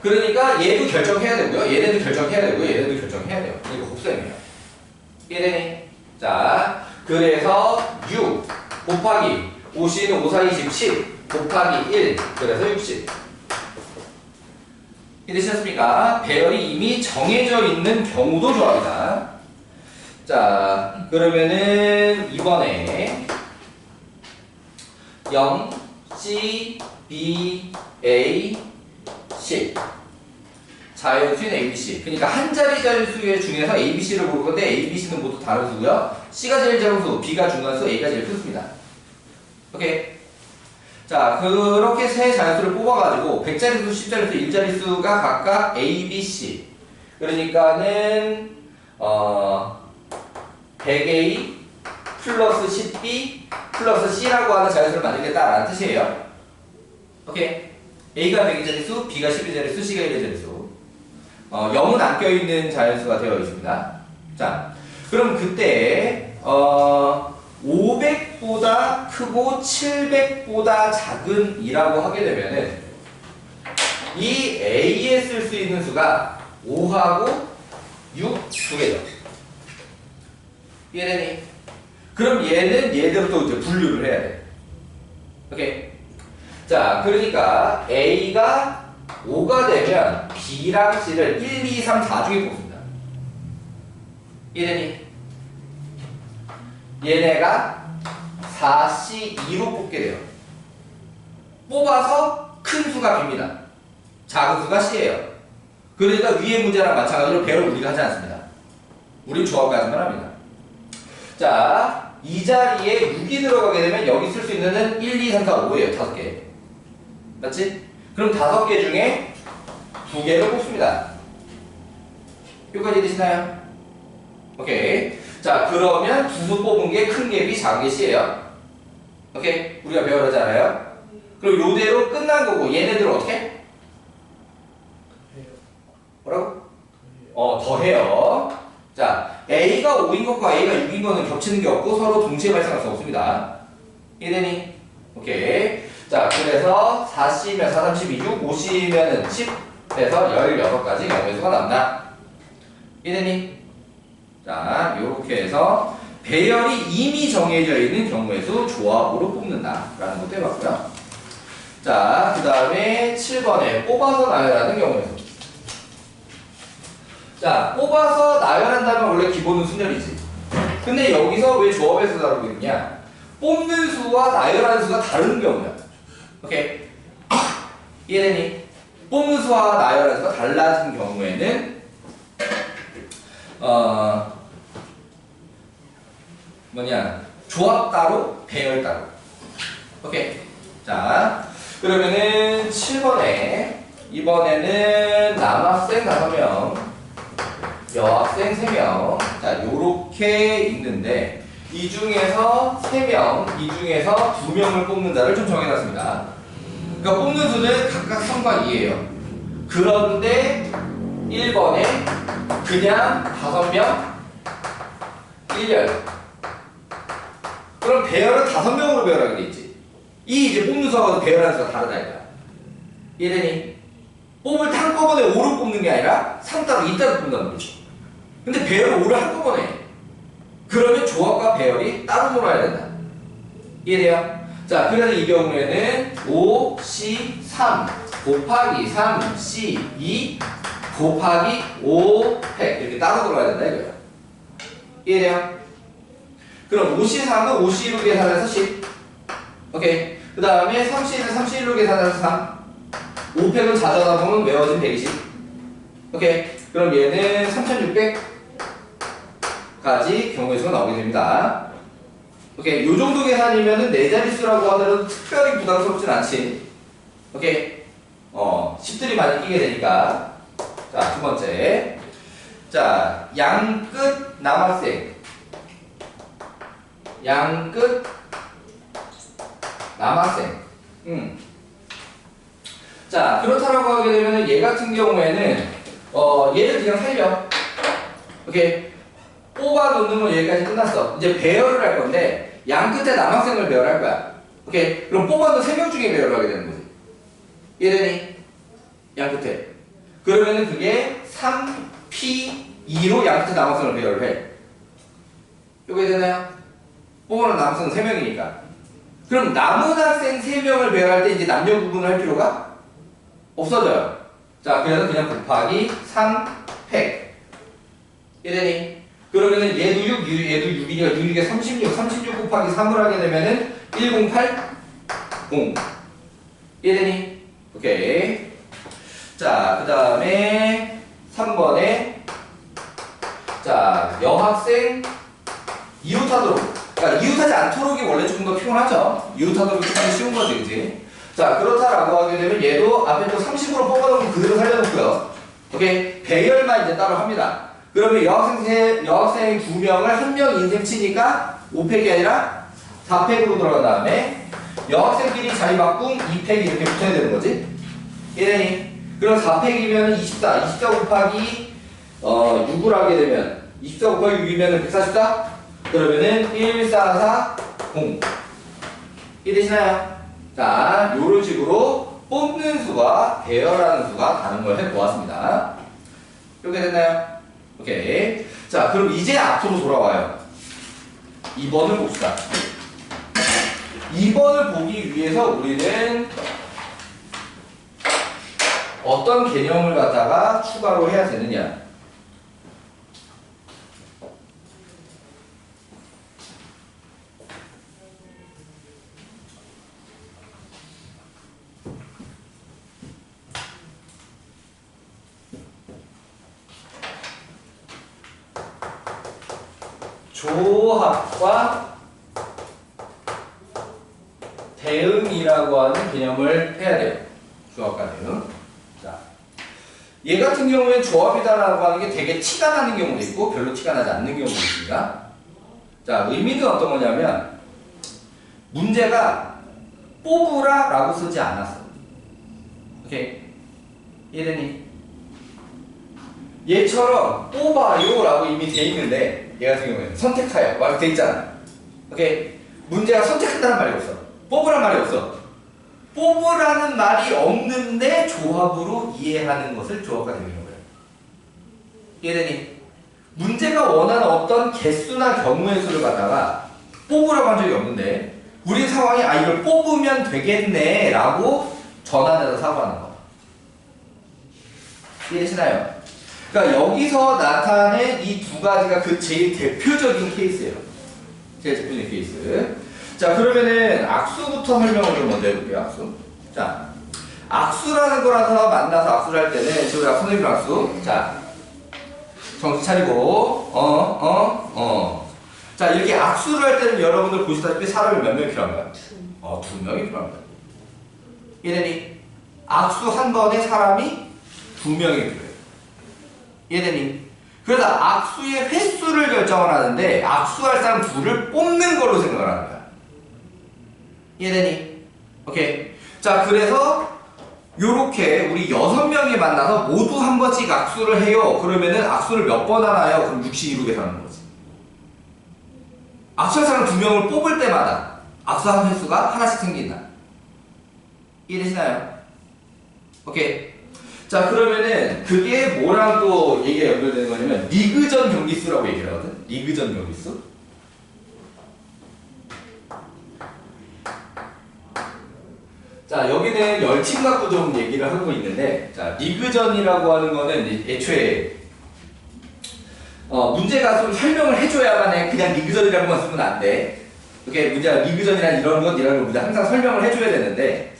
그러니까 얘도 결정해야 되고요. 얘네도 결정해야 되고요. 얘네도 결정해야 돼요. 이거 곱셈이에요. 이해되니? 자, 그래서 6 곱하기 50은 5, 4, 20, 10 곱하기 1 그래서 60. 이해되셨습니까? 배열이 이미 정해져 있는 경우도 조합이다. 자, 그러면은 이번에 0, C, B, A, C 자연수인 ABC. 그러니까 한 자리 자연수 중에서 ABC를 고를 건데 ABC는 모두 다른 수고요. C가 제일 작은 수, B가 중간수, A가 제일 큰 수입니다. 오케이. 자, 그렇게 세 자연수를 뽑아가지고 100자리수, 10자리수, 1자리수가 각각 A, B, C. 그러니까는 100A 플러스 10B 플러스 C라고 하는 자연수를 만들겠다라는 뜻이에요. 오케이. A가 100의 자릿수, B가 10의 자릿수, C가 1의 자릿수. 0은 안 껴있는 자연수가 되어 있습니다. 자, 그럼 그때 500보다 크고 700보다 작은 이라고 하게 되면은 이 A에 쓸 수 있는 수가 5하고 6 두 개죠. 이해되니? 그럼 얘는 얘대로 이제 분류를 해야 돼. 오케이? 자, 그러니까 A가 5가 되면 B랑 C를 1, 2, 3, 4중에 뽑습니다. 이해되니? 얘네가 4C2로 뽑게 돼요. 뽑아서 큰 수가 B입니다. 작은 수가 C예요. 그러니까 위의 문제랑 마찬가지로 배를 우리가 하지 않습니다. 우린 조합까지만 합니다. 자, 이 자리에 6이 들어가게 되면 여기 쓸 수 있는 은 1, 2, 3, 4, 5예요. 5개. 맞지? 그럼 5개 중에 2개를 뽑습니다. 여기까지 되시나요? 오케이. 자, 그러면 두 수 뽑은 게 큰 게 B, 작은 게 C예요. 오케이? 우리가 배워하잖아요. 그럼 요대로 끝난 거고 얘네들은 어떻게? 뭐라고? 더해요. 자, A가 5인 것과 A가 6인 거는 겹치는 게 없고 서로 동시에 발생할 수 없습니다. 이해되니? 오케이. 자, 그래서 4C면 4, 3, 12, 6, 5C면은 10에서 16가지 경우의 수가 나온다. 이해되니? 자, 요렇게 해서 배열이 이미 정해져 있는 경우의 수 조합으로 뽑는다 라는 것도 해봤고요. 자, 그 다음에 7번에 뽑아서 나열하는 경우의 수. 자, 뽑아서 나열한다면 원래 기본은 순열이지. 근데 여기서 왜 조합에서 다루고 있냐? 뽑는 수와 나열하는 수가 다른 경우야. 오케이? 이해되니? 뽑는 수와 나열하는 수가 달라진 경우에는 조합 따로, 배열 따로. 오케이? 자, 그러면은 7번에 이번에는 남학생 5명, 여학생 3명. 자, 요렇게 있는데 이 중에서 3명, 이 중에서 2명을 뽑는다를 좀 정해놨습니다. 그러니까 뽑는 수는 각각 3과 2예요. 그런데 1번에 그냥 5명 1열. 그럼 배열은 5명으로 배열하게 돼 있지. 이 이제 뽑는 수하고 배열하는 수가 다르다 이거야. 이해되니? 뽑을 때 한꺼번에 5를 뽑는 게 아니라 3 따로 2 따로 뽑는다는 거지. 근데 배열을 5를 한꺼번에 해. 그러면 조합과 배열이 따로 놀아야 된다. 이해돼요? 자, 그래서 이 경우에는 5C3 곱하기 3C2 곱하기 5팩 이렇게 따로 들어가야 된다 이거예요. 이해돼요? 그럼 5C3은 5C1로 계산해서 10. 오케이. 그 다음에 3C는 3C1로 계산해서 3. 5팩은 자전화 보면 외워진 120. 오케이. 그럼 얘는 3600까지 경우의 수가 나오게 됩니다. 오케이. 요 정도 계산이면은 네 자릿수라고 하더라도 특별히 부담스럽진 않지. 오케이. 10들이 많이 끼게 되니까. 자, 두 번째. 자, 양끝 남학생. 양끝 남학생. 자, 그렇다라고 하게 되면 얘 같은 경우에는 얘를 그냥 살려. 오케이. 뽑아 놓는 건 여기까지 끝났어. 이제 배열을 할 건데 양 끝에 남학생을 배열할 거야. 오케이. 그럼 뽑아 놓은 3명 중에 배열을 하게 되는 거지. 이해되니? 양 끝에. 그러면은 그게 3P2로 양 끝에 남학생을 배열을 해. 이거 되나요? 뽑아 놓은 남학생은 3명이니까. 그럼 남은 학생 3명을 배열할 때 이제 남녀 구분을 할 필요가 없어져요. 자, 그래서 그냥 곱하기 3팩. 이해되니? 그러면은 얘도 6, 얘도 6이니까 6에 36 곱하기 3을 하게 되면은 1080. 이해되니? 오케이. 자, 그 다음에 3번에 자, 여학생 이웃하도록. 그러니까 이웃하지 않도록이 원래 조금 더 피곤하죠. 이웃하도록이 조금 쉬운 거지, 그지? 자, 그렇다라고 하게 되면 얘도 앞에 또 30으로 뽑아놓으면 그대로 살려놓고요. 오케이? 배열만 이제 따로 합니다. 그러면 여학생 2명을 1명 인생 치니까 5팩이 아니라 4팩으로 들어간 다음에 여학생끼리 자리 바꿈 2팩이 이렇게 붙어야 되는 거지. 이래니? 그럼 4팩이면 24 곱하기 6을 하게 되면 24 곱하기 6이면 144? 그러면은 1440 이해되시나요? 자, 요런 식으로 뽑는 수와 배열하는 수가 다른 걸 해보았습니다. 이렇게 됐나요? 오케이. 자, 그럼 이제 앞으로 돌아와요. 2번을 봅시다. 2번을 보기 위해서 우리는 어떤 개념을 갖다가 추가로 해야 되느냐. 조합과 대응이라고 하는 개념을 해야 돼요. 조합과 대응. 자, 얘 같은 경우에는 조합이다라고 하는 게 되게 티가 나는 경우도 있고 별로 티가 나지 않는 경우도 있습니다. 자, 의미는 어떤 거냐면 문제가 뽑으라 라고 쓰지 않았어. 오케이? 이해되니? 얘처럼 뽑아요 라고 이미 돼 있는데 얘 같은 경우에는 선택하여 라고 돼 있잖아. 오케이? 문제가 선택한다는 말이 없어. 뽑으란 말이 없어. 뽑으라는 말이 없는데 조합으로 이해하는 것을 조합과 대응이라고 해요. 이해되니? 문제가 원하는 어떤 개수나 경우의 수를 갖다가 뽑으라고 한 적이 없는데 우리 상황이 이걸 뽑으면 되겠네 라고 전환해서 사고하는 거. 이해되시나요? 그러니까 여기서 나타낸 이 두 가지가 그 제일 대표적인 케이스예요. 제일 대표적인 케이스. 자, 그러면은 악수부터 설명을 좀 먼저 해볼게요. 악수. 자, 악수라는 거라서 만나서 악수를 할 때는 지금 선생님 악수. 자, 정신 차리고 자, 이렇게 악수를 할 때는 여러분들 보시다시피 사람이 몇 명이 필요한가요? 2명이 필요합니다. 이해되니? 악수 한 번에 사람이 2명이 필요해요. 이해되니? 그래서 악수의 횟수를 결정을 하는데 악수할 사람 둘을 뽑는 걸로 생각을 하는 거야. 이해되니? 오케이. 자, 그래서 요렇게 우리 6명이 만나서 모두 한 번씩 악수를 해요. 그러면은 악수를 몇 번 하나요? 그럼 62로 하는 거지. 악수할 사람 2명을 뽑을 때마다 악수하는 횟수가 하나씩 생긴다. 이해되시나요? 오케이. 자, 그러면은 그게 뭐랑 또 얘기가 연결되는 거냐면 리그전 경기수라고 얘기를 하거든. 리그전 경기수. 자, 여기는 열침 갖고 좀 얘기를 하고 있는데, 자, 리그전이라고 하는 거는 애초에 문제가 좀 설명을 해줘야만 해. 그냥 리그전이라고만 쓰면 안 돼. 이렇게 문제가 리그전이란 이런 것 문제 항상 설명을 해줘야 되는데,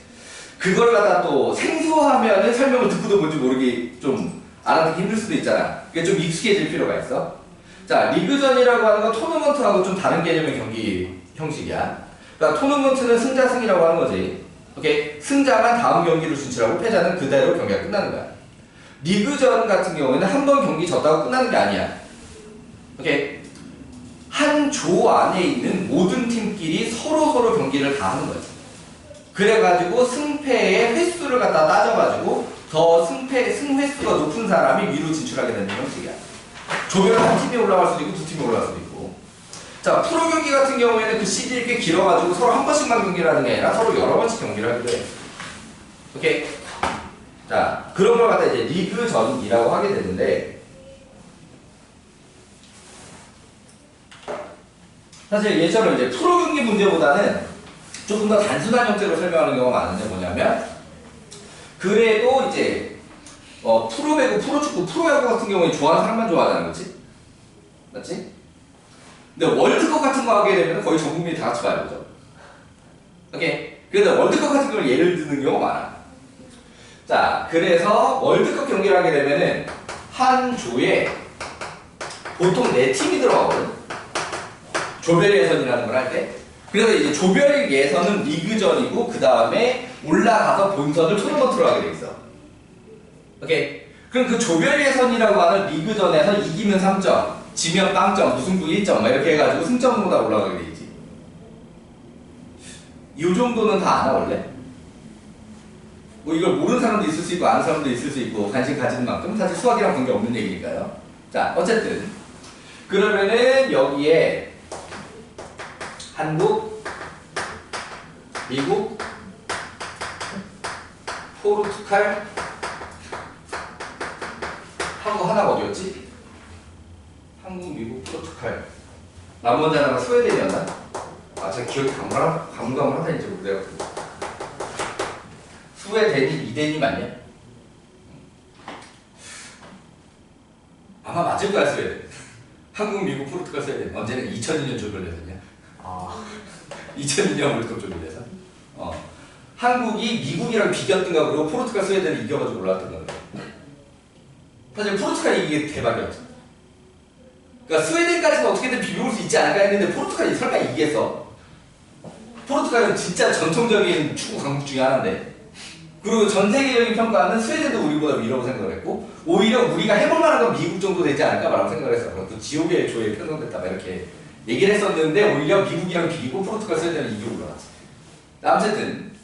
그걸 갖다 또 생소하면은 설명을 듣고도 뭔지 모르게 좀 알아듣기 힘들 수도 있잖아. 그게 좀 익숙해질 필요가 있어. 자, 리그전이라고 하는 건 토너먼트하고 좀 다른 개념의 형식이야. 그러니까 토너먼트는 승자 승이라고 하는 거지. 오케이. 승자만 다음 경기를 진출하고 패자는 그대로 경기가 끝나는 거야. 리그전 같은 경우에는 한 번 경기 졌다고 끝나는 게 아니야. 오케이. 한 조 안에 있는 모든 팀끼리 서로 경기를 다 하는 거야. 그래가지고 승패의 횟수를 갖다 따져가지고 더 승 횟수가 높은 사람이 위로 진출하게 되는 형식이야. 조별로 한 팀이 올라갈 수도 있고 두 팀이 올라갈 수도 있고. 자, 프로 경기 같은 경우에는 그 시즌이 이렇게 길어가지고 서로 한 번씩만 경기를 하는 게 아니라 서로 여러 번씩 경기를 하기도 해. 오케이? 자, 그런 걸 갖다 이제 리그전이라고 하게 되는데, 사실 예처럼 이제 프로 경기 문제보다는 조금 더 단순한 형태로 설명하는 경우가 많은데 뭐냐면, 그래도 이제 프로배구, 프로축구, 프로야구 같은 경우에 좋아하는 사람만 좋아하잖아, 그렇지? 맞지? 근데 월드컵 같은 거 하게 되면 거의 전 국민이 다 같이 봐요, 그죠? 오케이? 그래서 월드컵 같은 경우를 예를 드는 경우가 많아. 자, 그래서 월드컵 경기를 하게 되면은 한 조에 보통 4팀이 들어가거든. 조별 예선이라는 걸 할 때. 그래서 이제 조별 예선은 리그전이고 그 다음에 올라가서 본선을 토너먼트로 하게 돼 있어. 오케이? 그럼 그 조별 예선이라고 하는 리그전에서 이기면 3점, 지면 빵점, 무승부 1점 막 이렇게 해가지고 승점보다 올라가게 돼 있지. 이 정도는 다 아나 원래? 뭐 이걸 모르는 사람도 있을 수 있고 아는 사람도 있을 수 있고 관심 가지는 만큼 사실 수학이랑 관계없는 얘기니까요. 자, 어쨌든 그러면은 여기에 한국, 미국, 포르투갈, 한국 하나가 어디였지? 한국, 미국, 포르투갈. 나머지 하나가 스웨덴이었나? 아, 제가 기억이 가물가물하다니 내가. 스웨덴이 2대니 맞냐? 아마 맞을 거야, 스웨덴. 한국, 미국, 포르투갈, 스웨덴. 언제는 2002년 조별예선이야. 2002년 월드컵 조별예선. 한국이 미국이랑 비겼던가 그러고 포르투갈, 스웨덴을 이겨가지고 올라왔던 거야. 사실 포르투갈이 이게 대박이었죠. 그러니까 스웨덴까지는 어떻게든 비벼올 수 있지 않을까 했는데 포르투갈이 설마 이기겠어? 포르투갈은 진짜 전통적인 축구 강국 중에 하나인데, 그리고 전 세계적인 평가는 스웨덴도 우리보다 위라고 생각을 했고 오히려 우리가 해볼 만한 건 미국 정도 되지 않을까라고 생각을 했어. 또 지옥의 조에 편성됐다 막 이렇게 얘기를 했었는데 오히려 미국이랑 비기고 포르투갈, 스웨덴을 이기고 올라갔지. 어쨌든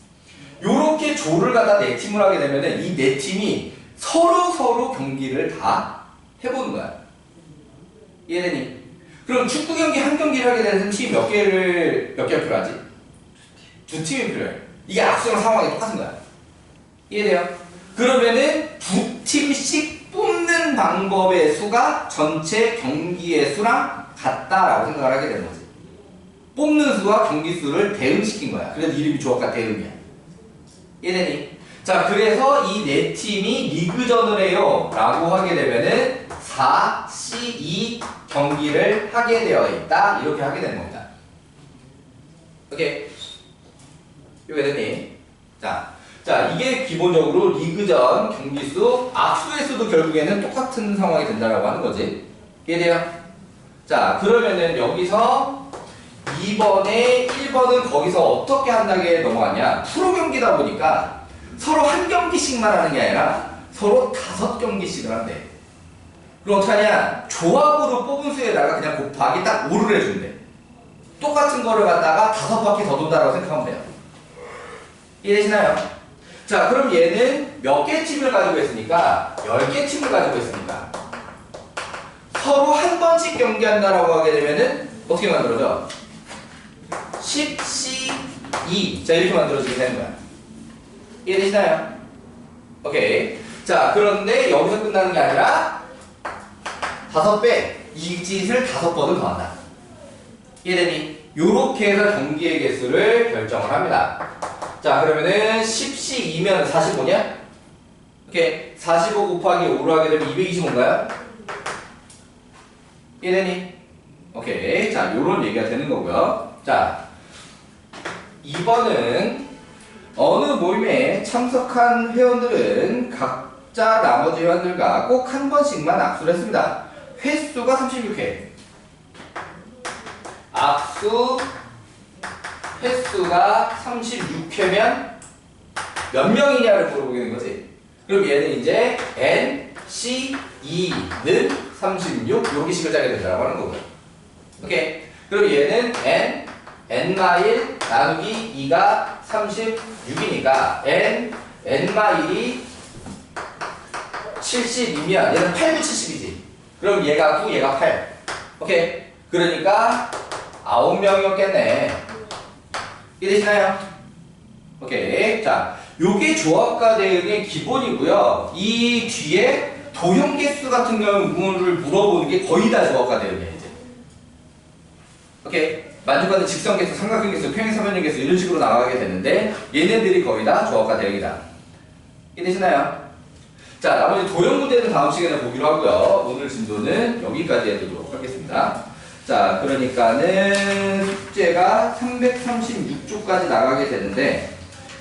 요렇게 조를 갖다 4팀을 하게 되면은 이 4팀이 서로 경기를 다 해보는 거야. 이해되니? 그럼 축구 경기 한 경기를 하게 되는 팀 몇 개가 필요하지? 2팀이 필요해. 이게 악수랑 상황이 똑같은 거야. 이해돼요? 그러면은 2팀씩 뽑는 방법의 수가 전체 경기의 수랑 같다라고 생각을 하게 되는 거지. 뽑는 수와 경기 수를 대응시킨 거야. 그래서 이름이 조합과 대응이야. 이해되니? 자, 그래서 이 4팀이 리그전을 해요 라고 하게 되면은 4C2 경기를 하게 되어 있다. 이렇게 하게 되는 겁니다. 오케이? 이해되니? 자, 이게 기본적으로 리그전 경기수, 악수의 수도 결국에는 똑같은 상황이 된다라고 하는 거지. 이해돼요? 자, 그러면은 여기서 2번에 1번은 거기서 어떻게 한다게 넘어가냐? 프로 경기다 보니까 서로 한 경기씩만 하는 게 아니라 서로 5경기씩을 한대. 그럼 어떻게 하냐? 조합으로 뽑은 수에다가 그냥 곱하기 딱 5를 해준대. 똑같은 거를 갖다가 5바퀴 더 돈다라고 생각하면 돼요. 이해되시나요? 자, 그럼 얘는 몇 개 팀을 가지고 있으니까 10개 팀을 가지고 있으니까 서로 한 번씩 경기한다라고 하게 되면은 어떻게 만들어져? 10C2. 자, 이렇게 만들어지게 되는 거야. 이해되시나요? 오케이. 자, 그런데 여기서 끝나는 게 아니라 5배, 이 짓을 5번을 더한다. 이해되니? 요렇게 해서 경기의 개수를 결정을 합니다. 자, 그러면은 10C2면 45냐? 오케이. 45 곱하기 5로 하게 되면 225인가요? 이해되니? 오케이. 자, 요런 얘기가 되는 거고요. 자, 2번은 어느 모임에 참석한 회원들은 각자 나머지 회원들과 꼭 한 번씩만 악수를 했습니다. 횟수가 36회. 악수 횟수가 36회면 몇 명이냐를 물어보는 거지. 그럼 얘는 이제 N, C, E는 36 이렇게 식을 짜게 된다고 하는 거고요. 오케이. 그럼 얘는 N 마일 나누기 2가 36이니까 N 마일이 70이면 얘는 8, 9, 70이지. 그럼 얘가 9, 얘가 8. 오케이. 그러니까 9명이었겠네. 이해되시나요? 오케이. 자, 요게 조합과 대응의 기본이고요. 이 뒤에 도형 개수 같은 경우를 물어보는 게 거의 다 조합과 대응이에요, 이제. 오케이. 만족하는 직선 개수, 삼각형 개수, 평행 삼각형 개수 이런 식으로 나가게 되는데 얘네들이 거의 다 조합과 대응이다. 이해되시나요? 자, 나머지 도형 문제는 다음 시간에 보기로 하고요. 오늘 진도는 여기까지 해두도록 하겠습니다. 자, 그러니까는 숙제가 336쪽까지 나가게 되는데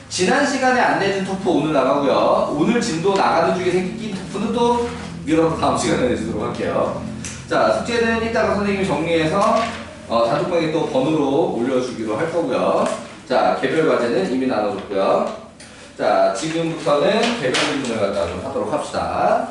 지난 시간에 안 내준 토프 오늘 나가고요. 오늘 진도 나가는 중에 생긴 토프는 또 미뤄서 다음 시간에 내주도록 할게요. 자, 숙제는 이따가 선생님이 정리해서 단톡방에 또 번호로 올려주기로 할 거고요. 자, 개별 과제는 이미 나눠줬고요. 자, 지금부터는 개별 질문을 갖다 좀 하도록 합시다.